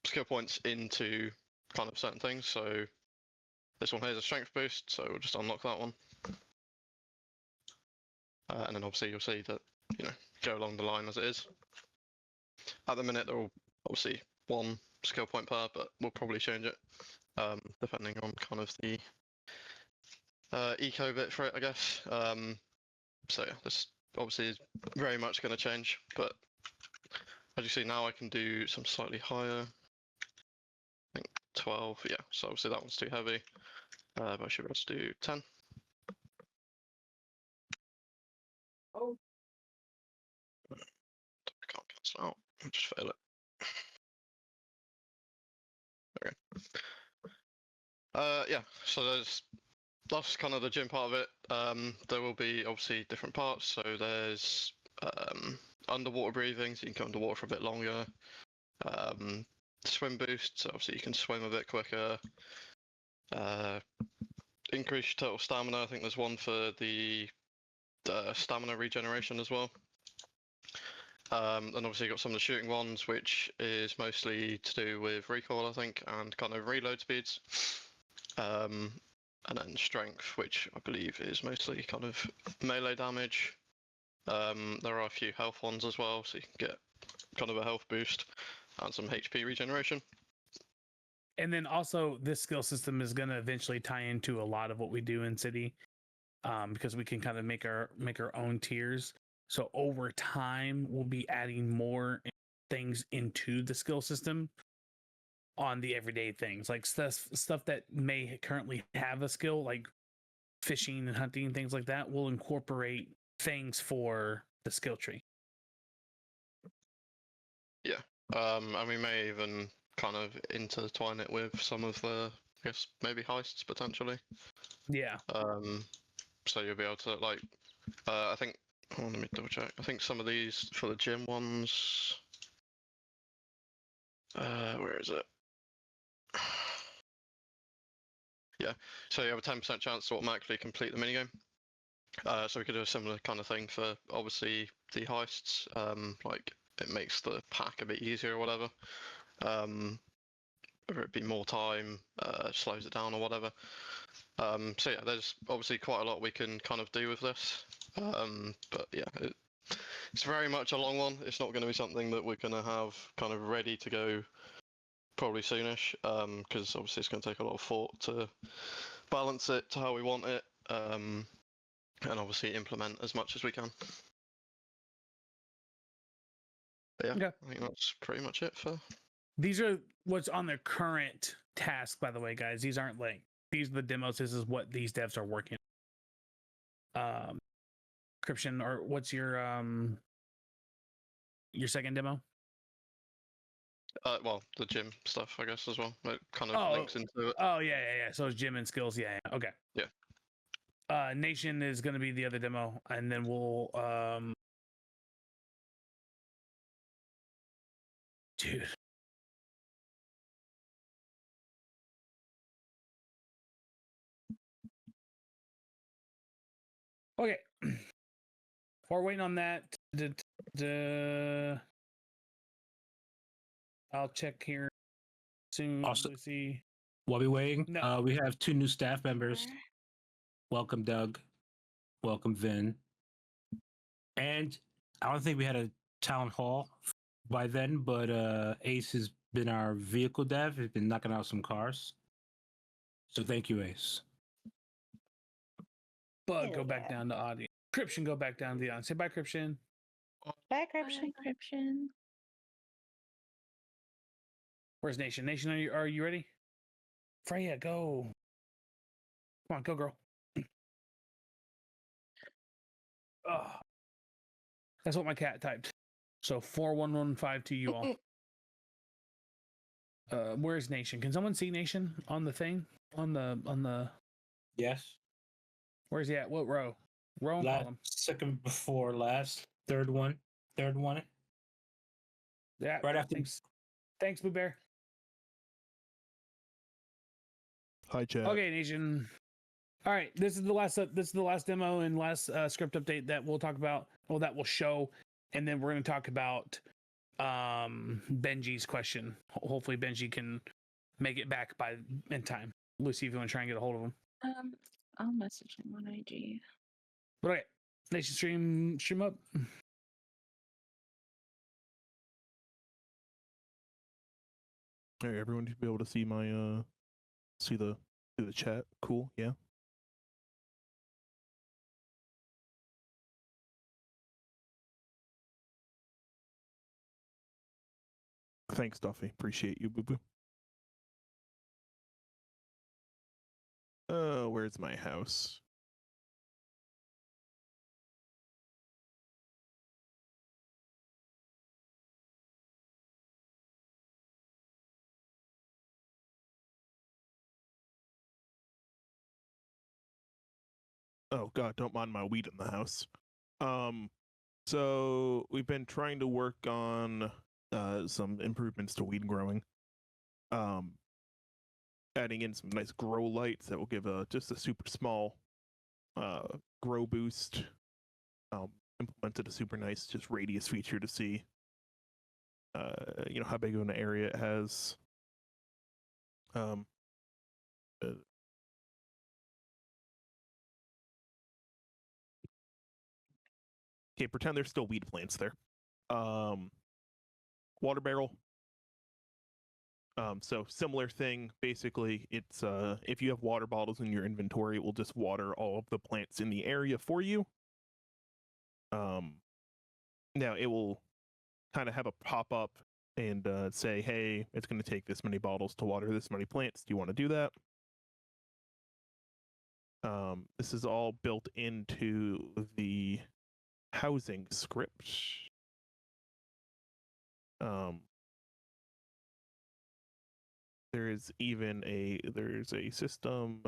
skill points into kind of certain things. So this one here is a strength boost, so we'll just unlock that one. And then obviously you'll see that, you know, go along the line as it is. At the minute, they're all obviously 1 skill point per, but we'll probably change it depending on kind of the eco bit for it, I guess. So yeah, this obviously is very much going to change, but as you see now, I can do some slightly higher. I think 12, yeah, so obviously that one's too heavy, but I should be able to do 10. Oh. I can't cancel out, I'll just fail it. Okay. Yeah, so that's kind of the gym part of it. There will be obviously different parts, so there's underwater breathing, so you can go underwater for a bit longer. Swim boost, so obviously you can swim a bit quicker. increase total stamina. I think there's one for the stamina regeneration as well. And obviously you've got some of the shooting ones, which is mostly to do with recoil, I think, and kind of reload speeds. And then strength, which I believe is mostly kind of melee damage. There are a few health ones as well, so you can get kind of a health boost and some HP regeneration. And then also this skill system is going to eventually tie into a lot of what we do in City, because we can kind of make our own tiers. So over time, we'll be adding more things into the skill system on the everyday things, like stuff that may currently have a skill, like fishing and hunting and things like that. We'll incorporate things for the skill tree. Yeah, and we may even kind of intertwine it with some of the, I guess, maybe heists potentially. Yeah. So you'll be able to, like, I think, let me double check. I think some of these for the gym ones, where is it? Yeah, so you have a 10% chance to automatically complete the minigame. So we could do a similar kind of thing for, obviously, the heists. Like, it makes the pack a bit easier or whatever. Whether it be more time, slows it down or whatever. So yeah, there's obviously quite a lot we can kind of do with this. But yeah, it's very much a long one. It's not going to be something that we're going to have kind of ready to go probably soonish, because obviously it's going to take a lot of thought to balance it to how we want it, and obviously implement as much as we can. But yeah, Okay. I think that's pretty much it for. These are what's on their current task, by the way, guys. These aren't like, these are the demos. This is what these devs are working. Encryption, or what's your second demo? Well, the gym stuff, I guess, as well. It kind of links into it. Oh yeah. So it's gym and skills. Yeah. Okay. Yeah. Nation is going to be the other demo, and then we'll dude. Okay. While we're waiting on that, I'll check here soon. Also- Lucy. While we're waiting, No. we have 2 new staff members. Welcome, Doug. Welcome, Vin. And I don't think we had a town hall by then, but Ace has been our vehicle dev. He's been knocking out some cars. So thank you, Ace. Bug, go back down to audio. Cryption, go back down to the audience. Say bye, Cryption. Bye, encryption. Where's Nation? Nation, are you ready? Freya, go. Come on, go, girl. Oh, that's what my cat typed. So 41152 to you all. Where's Nation? Can someone see Nation on the thing? On the Yes. Where's he at? What row? Row and column. Second before last. Third one. Yeah. Right after. Thanks, Boo Bear. Hi, chat. Okay, Nation. All right, this is the last demo and last script update that we'll talk about. Well, that will show, and then we're going to talk about Benji's question. Hopefully, Benji can make it back in time. Lucy, if you want to try and get a hold of him. I'll message him on IG. But okay, Nation, stream up. All right, everyone should be able to see my see the chat. Cool, yeah. Thanks, Duffy. Appreciate you, boo boo. Where's my house? Oh God, don't mind my weed in the house. So we've been trying to work on some improvements to weed growing. adding in some nice grow lights that will give just a super small grow boost. Implemented a super nice just radius feature to see how big of an area it has. Okay, pretend there's still weed plants there. Water barrel. So similar thing. Basically, it's if you have water bottles in your inventory, it will just water all of the plants in the area for you. Now it will kind of have a pop up and say, hey, it's going to take this many bottles to water this many plants. Do you want to do that? This is all built into the housing script. There's a system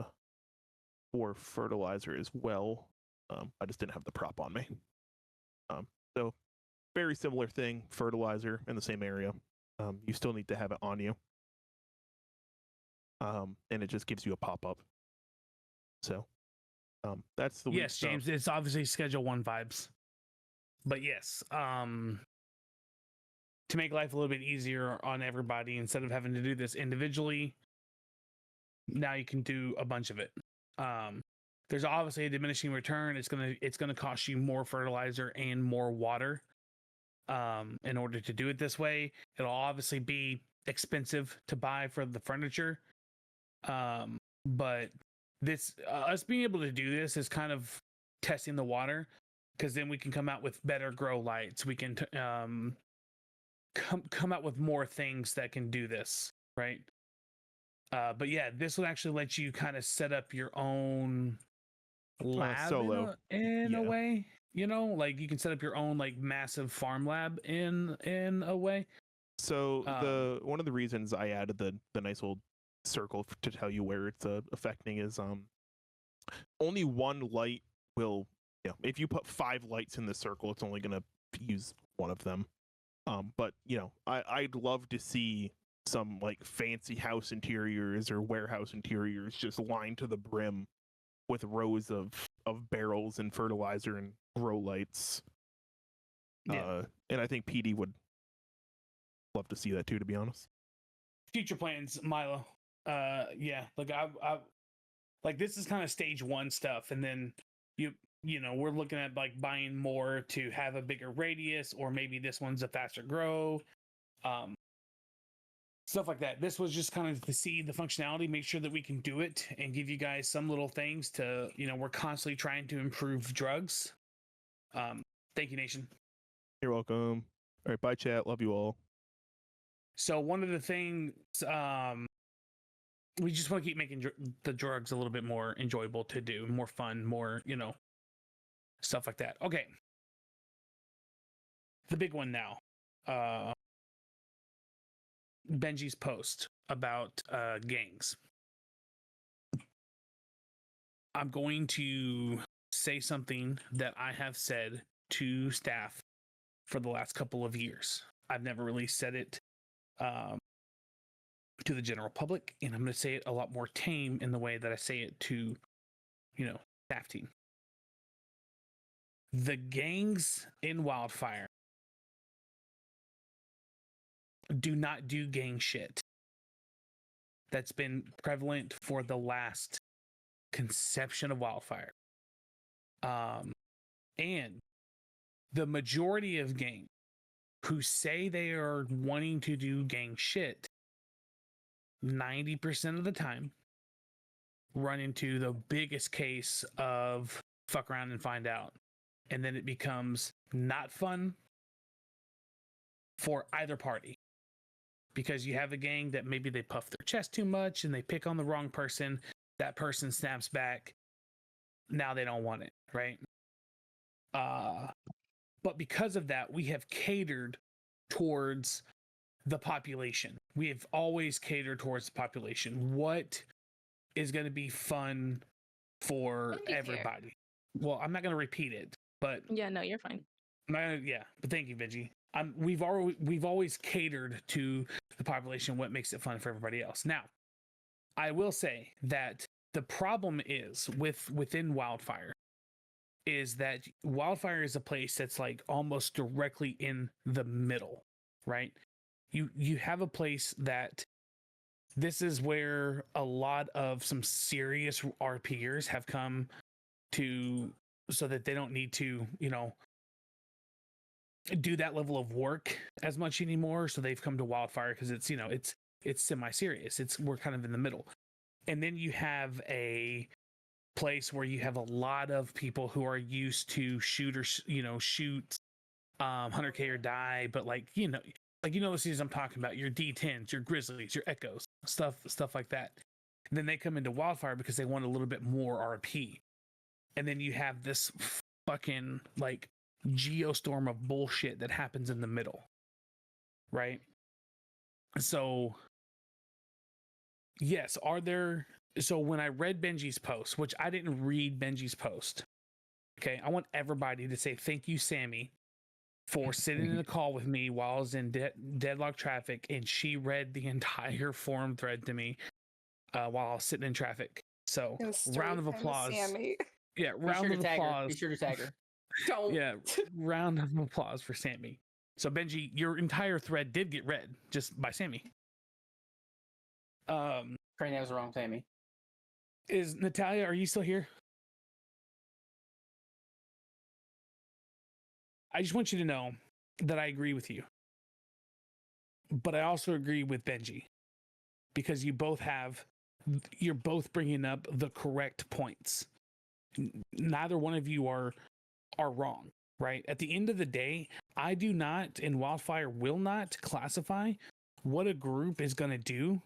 for fertilizer as well. I just didn't have the prop on me. So very similar thing, fertilizer in the same area. You still need to have it on you. And it just gives you a pop-up. So that's the yes, James. It's obviously Schedule 1 vibes, but yes, to make life a little bit easier on everybody, instead of having to do this individually, now you can do a bunch of it. There's obviously a diminishing return. It's gonna cost you more fertilizer and more water in order to do it this way. It'll obviously be expensive to buy for the furniture, but this us being able to do this is kind of testing the water, because then we can come out with better grow lights. We can come out with more things that can do this, right? But yeah, this will actually let you kind of set up your own lab solo in a way. Like you can set up your own like massive farm lab in a way. So one of the reasons I added the nice little circle to tell you where it's affecting is only one light will, if you put 5 lights in the circle, it's only going to use one of them. But I'd love to see some like fancy house interiors or warehouse interiors just lined to the brim with rows of barrels and fertilizer and grow lights. And I think PD would love to see that too, to be honest. Future plans, Milo. Like I like this is kind of stage 1 stuff, and then we're looking at like buying more to have a bigger radius, or maybe this one's a faster grow, stuff like that. This was just kind of to see the functionality, make sure that we can do it, and give you guys some little things to, we're constantly trying to improve drugs. Thank you, Nation. You're welcome. All right, bye, chat. Love you all. So one of the things, we just want to keep making the drugs a little bit more enjoyable to do, more fun, more, stuff like that. Okay. The big one now. Benji's post about gangs. I'm going to say something that I have said to staff for the last couple of years. I've never really said it to the general public, and I'm going to say it a lot more tame in the way that I say it to, staff team. The gangs in Wildfire do not do gang shit. That's been prevalent for the last conception of Wildfire. And the majority of gangs who say they are wanting to do gang shit, 90% of the time run into the biggest case of fuck around and find out. And then it becomes not fun for either party. Because you have a gang that maybe they puff their chest too much and they pick on the wrong person. That person snaps back. Now they don't want it, right? But because of that, we have catered towards the population. We have always catered towards the population. What is going to be fun for everybody? Well, I'm not going to repeat it, but yeah, no, you're fine. But thank you, Benji. We've always catered to the population. What makes it fun for everybody else? Now, I will say that the problem is within Wildfire is that Wildfire is a place that's like almost directly in the middle, right? You have a place that this is where a lot of some serious RPers have come to, so that they don't need to, do that level of work as much anymore. So they've come to Wildfire because it's, it's semi-serious. We're kind of in the middle. And then you have a place where you have a lot of people who are used to shoot 100K or die, but the seasons I'm talking about, your D10s, your Grizzlies, your Echoes, stuff like that. And then they come into Wildfire because they want a little bit more RP. And then you have this fucking like geostorm of bullshit that happens in the middle. Right? So yes, so when I read Benji's post, which I didn't read Benji's post, okay, I want everybody to say thank you, Sammy, for sitting in the call with me while I was in deadlock traffic, and she read the entire forum thread to me while I was sitting in traffic. So round of applause. Sammy. Yeah, round of applause. Be sure to tag her. Don't. Yeah, round of applause for Sammy. So Benji, your entire thread did get read just by Sammy. Crane, that was wrong, Sammy. Is Natalia, are you still here? I just want you to know that I agree with you. But I also agree with Benji. Because you're both bringing up the correct points. Neither one of you are wrong, right? At the end of the day, I do not, and Wildfire will not classify what a group is going to do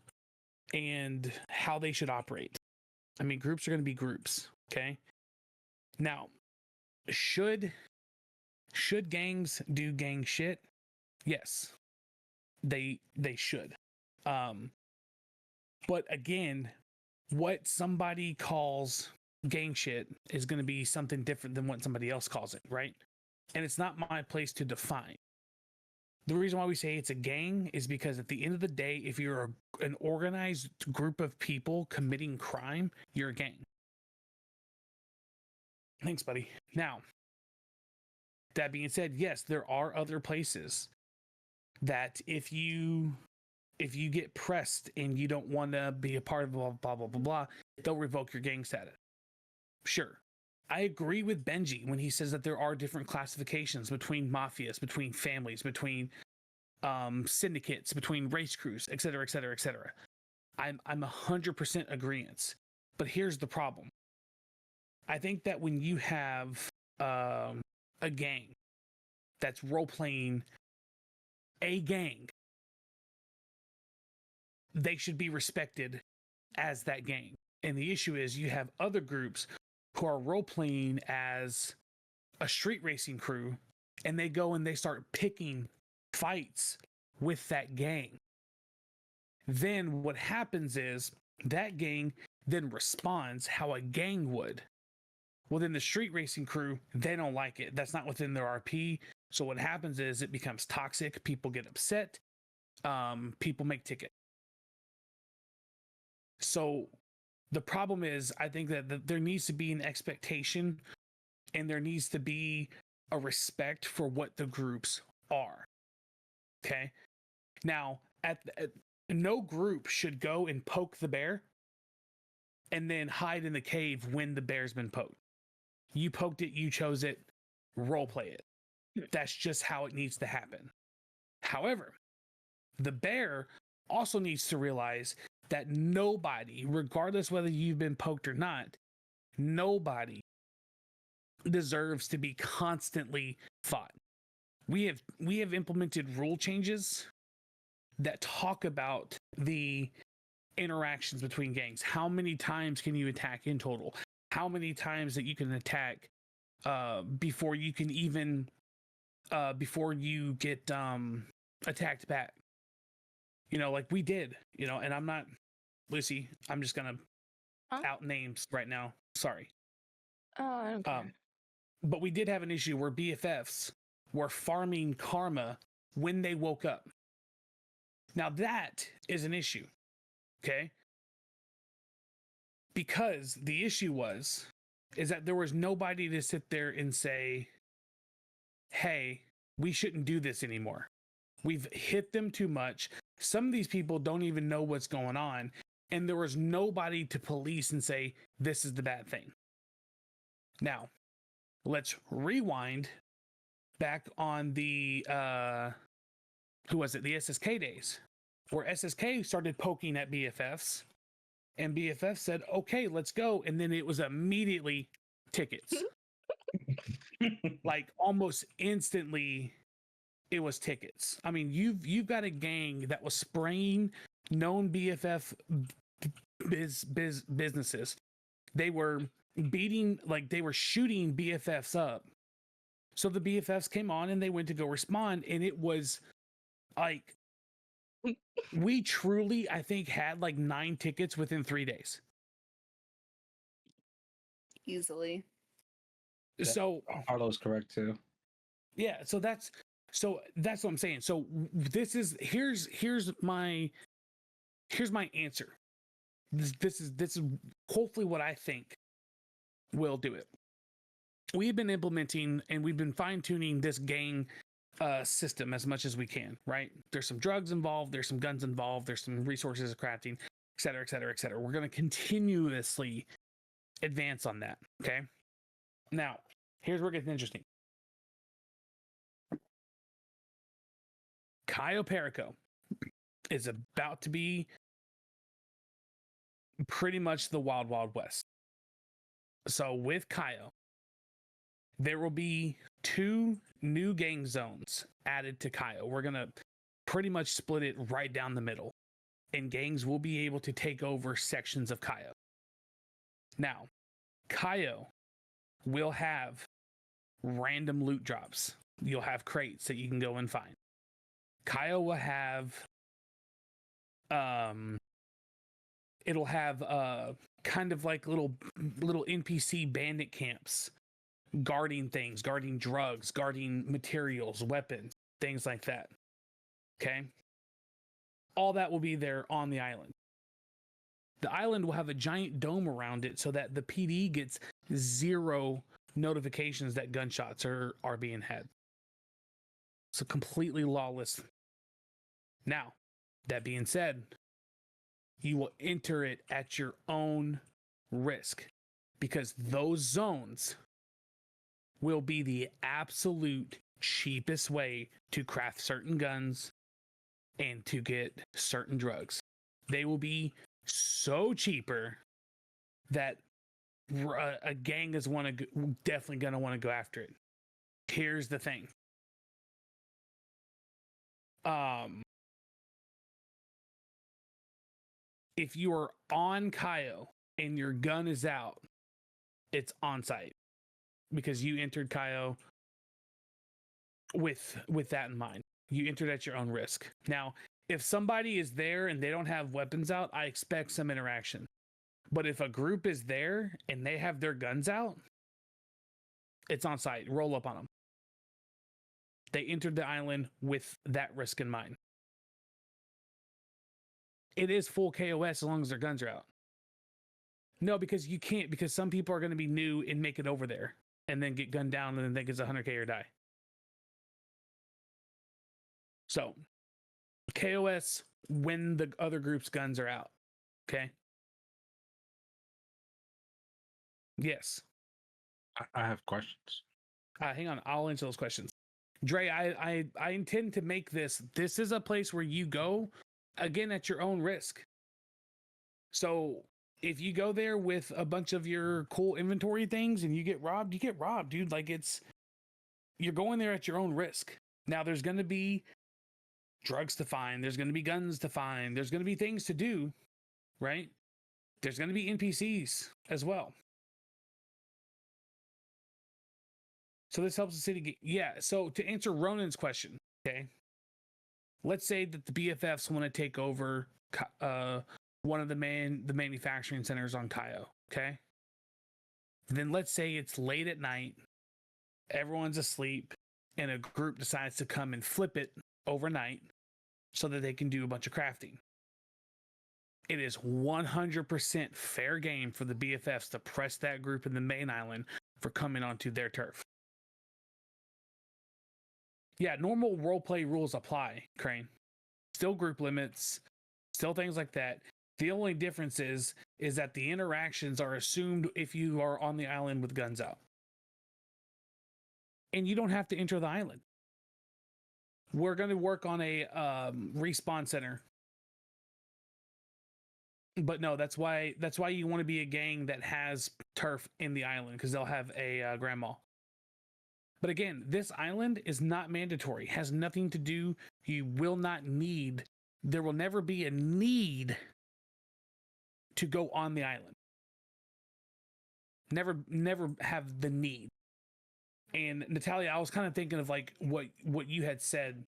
and how they should operate. I mean, groups are going to be groups, okay? Now, should gangs do gang shit? Yes, they should. But again, what somebody calls gang shit is going to be something different than what somebody else calls it, right? And it's not my place to define. The reason why we say it's a gang is because at the end of the day, if you're an organized group of people committing crime, you're a gang. Thanks, buddy. Now, that being said, yes, there are other places that if you get pressed and you don't want to be a part of blah, blah, blah, blah, blah, they'll revoke your gang status. Sure. I agree with Benji when he says that there are different classifications between mafias, between families, between syndicates, between race crews, et cetera, et cetera, et cetera. I'm 100% agreeance. But here's the problem. I think that when you have a gang that's role-playing a gang, they should be respected as that gang. And the issue is you have other groups who are role-playing as a street racing crew, and they go and they start picking fights with that gang. Then what happens is that gang then responds how a gang would. Well, then the street racing crew, they don't like it. That's not within their RP. So what happens is it becomes toxic. People get upset. People make tickets. So the problem is, I think that there needs to be an expectation and there needs to be a respect for what the groups are. Okay. Now, no group should go and poke the bear and then hide in the cave when the bear's been poked. You poked it, you chose it, role play it. That's just how it needs to happen. However, the bear also needs to realize that nobody, regardless whether you've been poked or not, nobody deserves to be constantly fought. We have implemented rule changes that talk about the interactions between gangs. How many times can you attack in total? How many times that you can attack before you can even before you get attacked back? Like we did, and I'm not, Lucy, I'm just gonna out names right now. Sorry. Oh, I don't care. But we did have an issue where BFFs were farming karma when they woke up. Now that is an issue. Okay. because the issue is that there was nobody to sit there and say, hey, we shouldn't do this anymore. We've hit them too much. Some of these people don't even know what's going on. And there was nobody to police and say, this is the bad thing. Now, let's rewind back on the, the SSK days, where SSK started poking at BFFs. And BFF said, okay, let's go. And then it was immediately tickets. Like almost instantly, it was tickets. I mean, you've got a gang that was spraying known BFF businesses. They were beating, like they were shooting BFFs up. So the BFFs came on and they went to go respond. And it was like, we truly, I think, had like 9 tickets within 3 days. Easily. So Arlo's correct too. yeah, so that's what I'm saying. So this is here's my answer. This is hopefully what I think will do it. We've been implementing and we've been fine-tuning this gang system as much as we can, right? There's some drugs involved, there's some guns involved, there's some resources of crafting, et cetera, et cetera, et cetera. We're going to continuously advance on that, okay? Now, here's where it gets interesting. Cayo Perico is about to be pretty much the Wild Wild West. So with Cayo, there will be 2 new gang zones added to Cayo. We're going to pretty much split it right down the middle, and gangs will be able to take over sections of Cayo. Now, Cayo will have random loot drops. You'll have crates that you can go and find. Cayo will have it'll have kind of like little NPC bandit camps guarding things, guarding drugs, guarding materials, weapons, things like that. Okay? All that will be there on the island. The island will have a giant dome around it so that the PD gets 0 notifications that gunshots are being had. So completely lawless. Now, that being said, you will enter it at your own risk, because those zones will be the absolute cheapest way to craft certain guns and to get certain drugs. They will be so cheaper that a gang is definitely going to want to go after it. Here's the thing. If you are on Cayo and your gun is out, it's on site, because you entered Cayo with that in mind. You entered at your own risk. Now, if somebody is there and they don't have weapons out, I expect some interaction. But if a group is there and they have their guns out, it's on site. Roll up on them. They entered the island with that risk in mind. It is full KOS as long as their guns are out. No, because you can't, because some people are going to be new and make it over there and then get gunned down and then think it's 100K or die. So, KOS when the other group's guns are out. Okay? Yes. I have questions. Hang on, I'll answer those questions. Dre, I intend to make this is a place where you go, again, at your own risk. So if you go there with a bunch of your cool inventory things and you get robbed, dude. Like, you're going there at your own risk. Now, there's going to be drugs to find. There's going to be guns to find. There's going to be things to do, right? There's going to be NPCs as well. So this helps the city get, yeah. So to answer Ronan's question, okay, let's say that the BFFs want to take over one of the manufacturing centers on Cayo, okay? Then let's say it's late at night, everyone's asleep, and a group decides to come and flip it overnight so that they can do a bunch of crafting. it is 100% fair game for the BFFs to press that group in the main island for coming onto their turf. Yeah, normal roleplay rules apply, Crane. Still group limits, still things like that. The only difference is that the interactions are assumed if you are on the island with guns out. And you don't have to enter the island. We're going to work on a respawn center. But no, that's why you want to be a gang that has turf in the island, because they'll have a grandma. But again, this island is not mandatory. Has nothing to do. You will not need. There will never be a need to go on the island. Never have the need. And Natalia, I was kind of thinking of like what you had said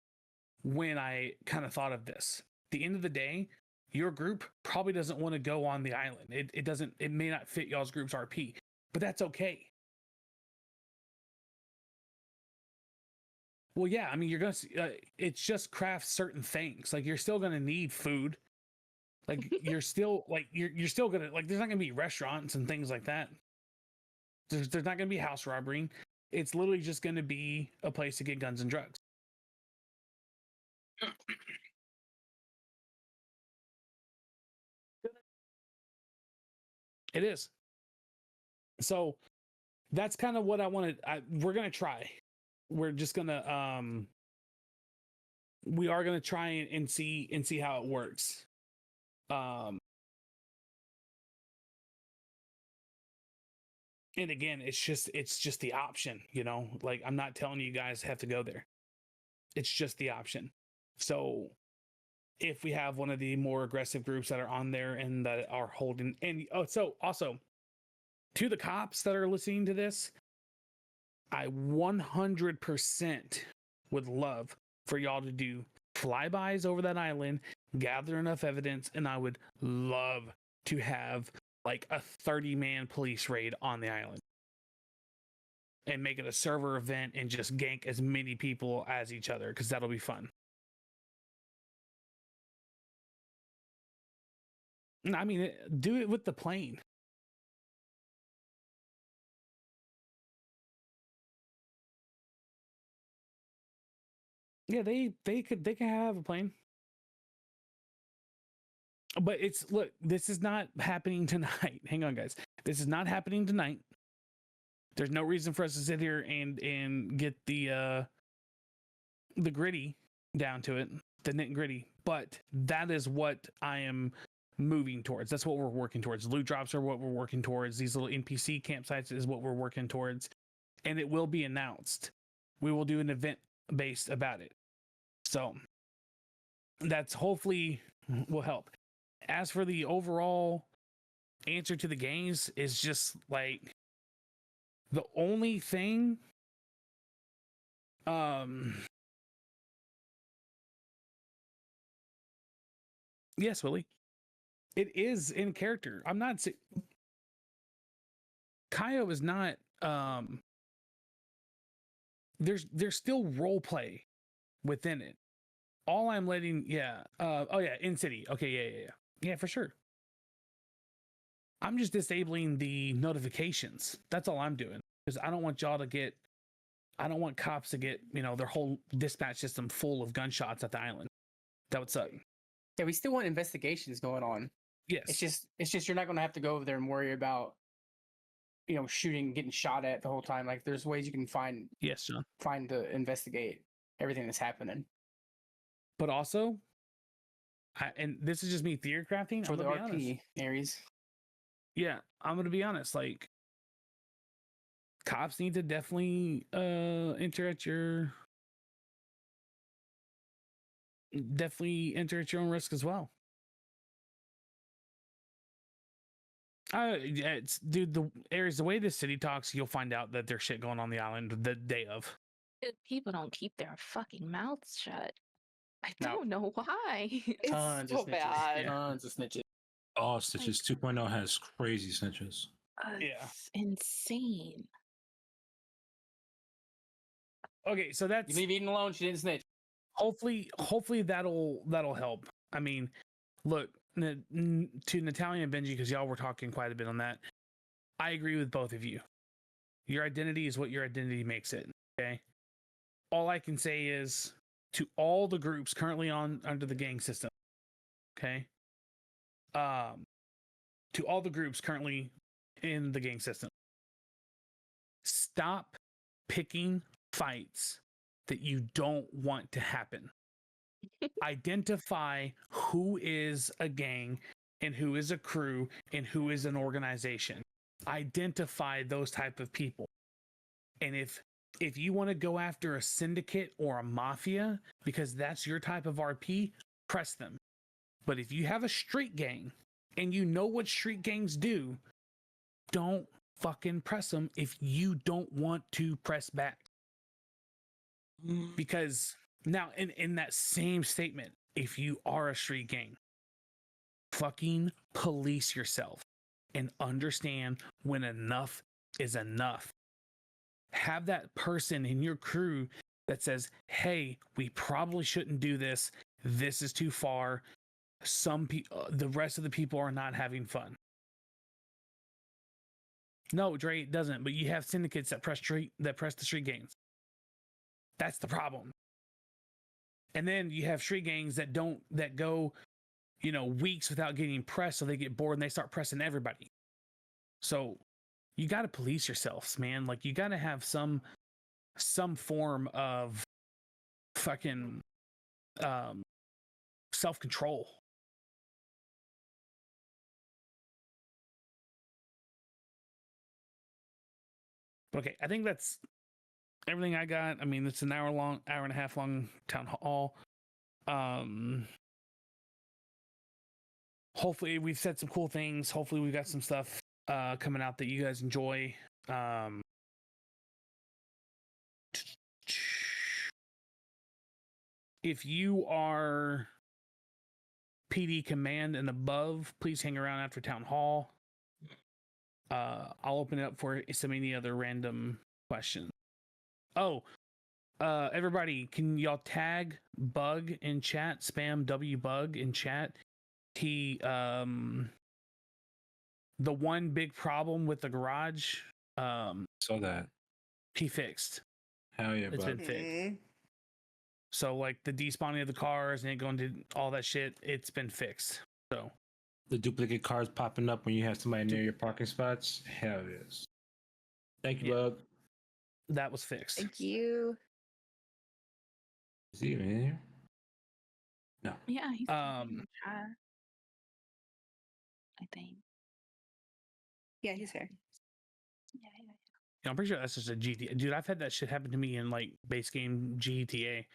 when I kind of thought of this. At the end of the day, your group probably doesn't want to go on the island. It may not fit y'all's group's RP, but that's okay. Well, yeah, I mean, you're gonna. It's just craft certain things. Like you're still gonna need food. Like you're still gonna like. There's not gonna be restaurants and things like that. There's not gonna be house robbery. It's literally just gonna be a place to get guns and drugs. It is. So that's kind of what I wanted. We're gonna try. We're just gonna we are gonna try and see how it works. And again, it's just the option, you know. Like I'm not telling you guys have to go there. It's just the option. So if we have one of the more aggressive groups that are on there and that are holding, and so also to the cops that are listening to this, I 100% would love for y'all to do flybys over that island, gather enough evidence, and I would love to have like a 30-man police raid on the island and make it a server event and just gank as many people as each other, because that'll be fun. I mean, do it with the plane. Yeah, they could have a plane. But look, this is not happening tonight. Hang on, guys. This is not happening tonight. There's no reason for us to sit here and get the gritty down to it, the nit and gritty. But that is what I am moving towards. That's what we're working towards. Loot drops are what we're working towards. These little NPC campsites is what we're working towards. And it will be announced. We will do an event based about it. So that's hopefully will help. As for the overall answer to the games, is just like the only thing yes, Willie. It is in character. I'm not Kaio is not there's still role play within it. All I'm letting in city. Okay, yeah, for sure. I'm just disabling the notifications. That's all I'm doing, because I don't want cops to get, their whole dispatch system full of gunshots at the island. That would suck. Yeah, we still want investigations going on. Yes. It's just you're not going to have to go over there and worry about, shooting, getting shot at the whole time. Like there's ways you can find. Yes, John. Find to investigate everything that's happening. But also, and this is just me theory crafting for the RP Aries. Yeah, I'm gonna be honest. Like, cops need to definitely enter at your own risk as well. Dude, the Aries, the way this city talks, you'll find out that there's shit going on the island the day of. People don't keep their fucking mouths shut. I don't know why. It's so bad. Tons of snitches. Oh, Snitches 2.0 has crazy snitches. It's insane. Okay, so that's you leave Eden alone. She didn't snitch. Hopefully that'll help. I mean, look, to Natalia and Benji, because y'all were talking quite a bit on that. I agree with both of you. Your identity is what your identity makes it. Okay. All I can say is to all the groups currently under the gang system. Okay. To all the groups currently in the gang system, stop picking fights that you don't want to happen. Identify who is a gang and who is a crew and who is an organization. Identify those type of people. And if you want to go after a syndicate or a mafia because that's your type of RP, press them. But if you have a street gang and you know what street gangs do, don't fucking press them if you don't want to press back. Because now in that same statement, if you are a street gang, fucking police yourself and understand when enough is enough. Have that person in your crew that says, hey, we probably shouldn't do this. This is too far. Some people, the rest of the people are not having fun. No, Dre, it doesn't. But you have syndicates that press the street gangs. That's the problem. And then you have street gangs that go, weeks without getting pressed, so they get bored and they start pressing everybody. So you got to police yourselves, man. Like, you got to have some form of fucking self-control. Okay, I think that's everything I got. I mean, it's an hour and a half long town hall. Hopefully we've said some cool things. Hopefully we've got some stuff coming out that you guys enjoy. If you are PD command and above, please hang around after town hall. I'll open it up for any other random questions. Oh, everybody, can y'all tag Bug in chat? Spam WBug in chat. The one big problem with the garage, So that he fixed. hell yeah, It's bud. been fixed. So like the despawning of the cars and it going to all that shit, it's been fixed. So The duplicate cars popping up when you have somebody near your parking spots. Hell yes. Thank you, Yeah. bud. that was fixed. Thank you. Is he even in here? No. Yeah, he's Um, I think. Yeah, he's here. Yeah. I'm pretty sure that's just a GTA. Dude, I've had that shit happen to me in like base game GTA.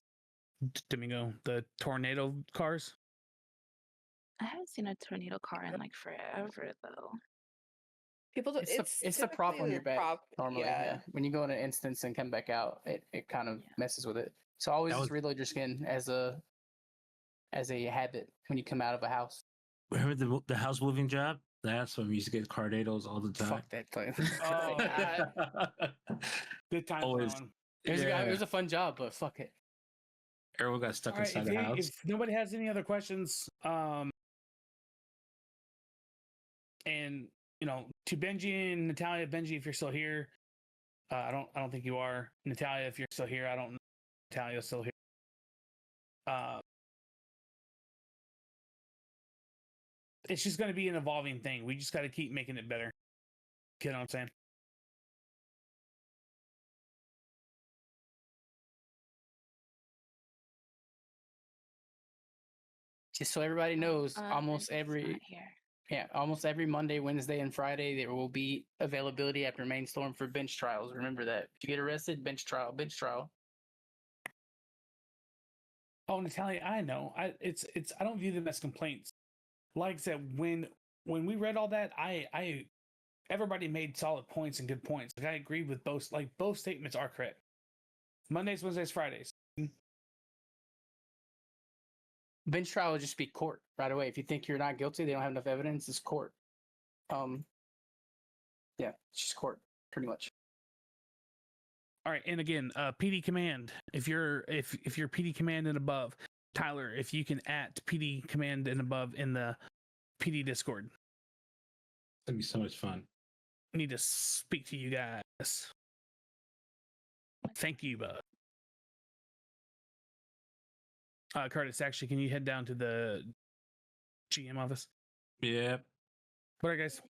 Domingo, the tornado cars. I haven't seen a tornado car in like forever though. People do. It's the prop on typically your the back prop, normally. Yeah. When you go in an instance and come back out, it kind of messes with it. So always That just was- reload your skin as a habit when you come out of a house. Remember the house moving job? That's when we used to get Cardados all the time. Fuck that thing. Oh, Good time. Always. It was a fun job, but fuck it. Everyone got stuck All right, inside the house. if nobody has any other questions, and to Benji and Natalia, Benji, if you're still here, I don't think you are. Natalia, if you're still here, I don't know. Natalia's still here. It's just going to be an evolving thing. We just got to keep making it better. You know what I'm saying? Just so everybody knows, Benji's almost every Monday, Wednesday, and Friday there will be availability after main storm for bench trials. Remember that. If you get arrested, bench trial. Oh, Natalia, I know. I don't view them as complaints. Like I said, when we read all that, I everybody made solid points and good points. Like I agree with both. Like both statements are correct. Mondays, Wednesdays, Fridays. Bench trial will just be court right away. If you think you're not guilty, they don't have enough evidence. It's court. Yeah, it's just court, pretty much. All right, and again, PD command. If you're PD command and above, Tyler, if you can @ PD command and above in the PD Discord. That'd be so much fun. Need to speak to you guys. Thank you, bud. Curtis, actually, can you head down to the GM office? Yep. What are guys?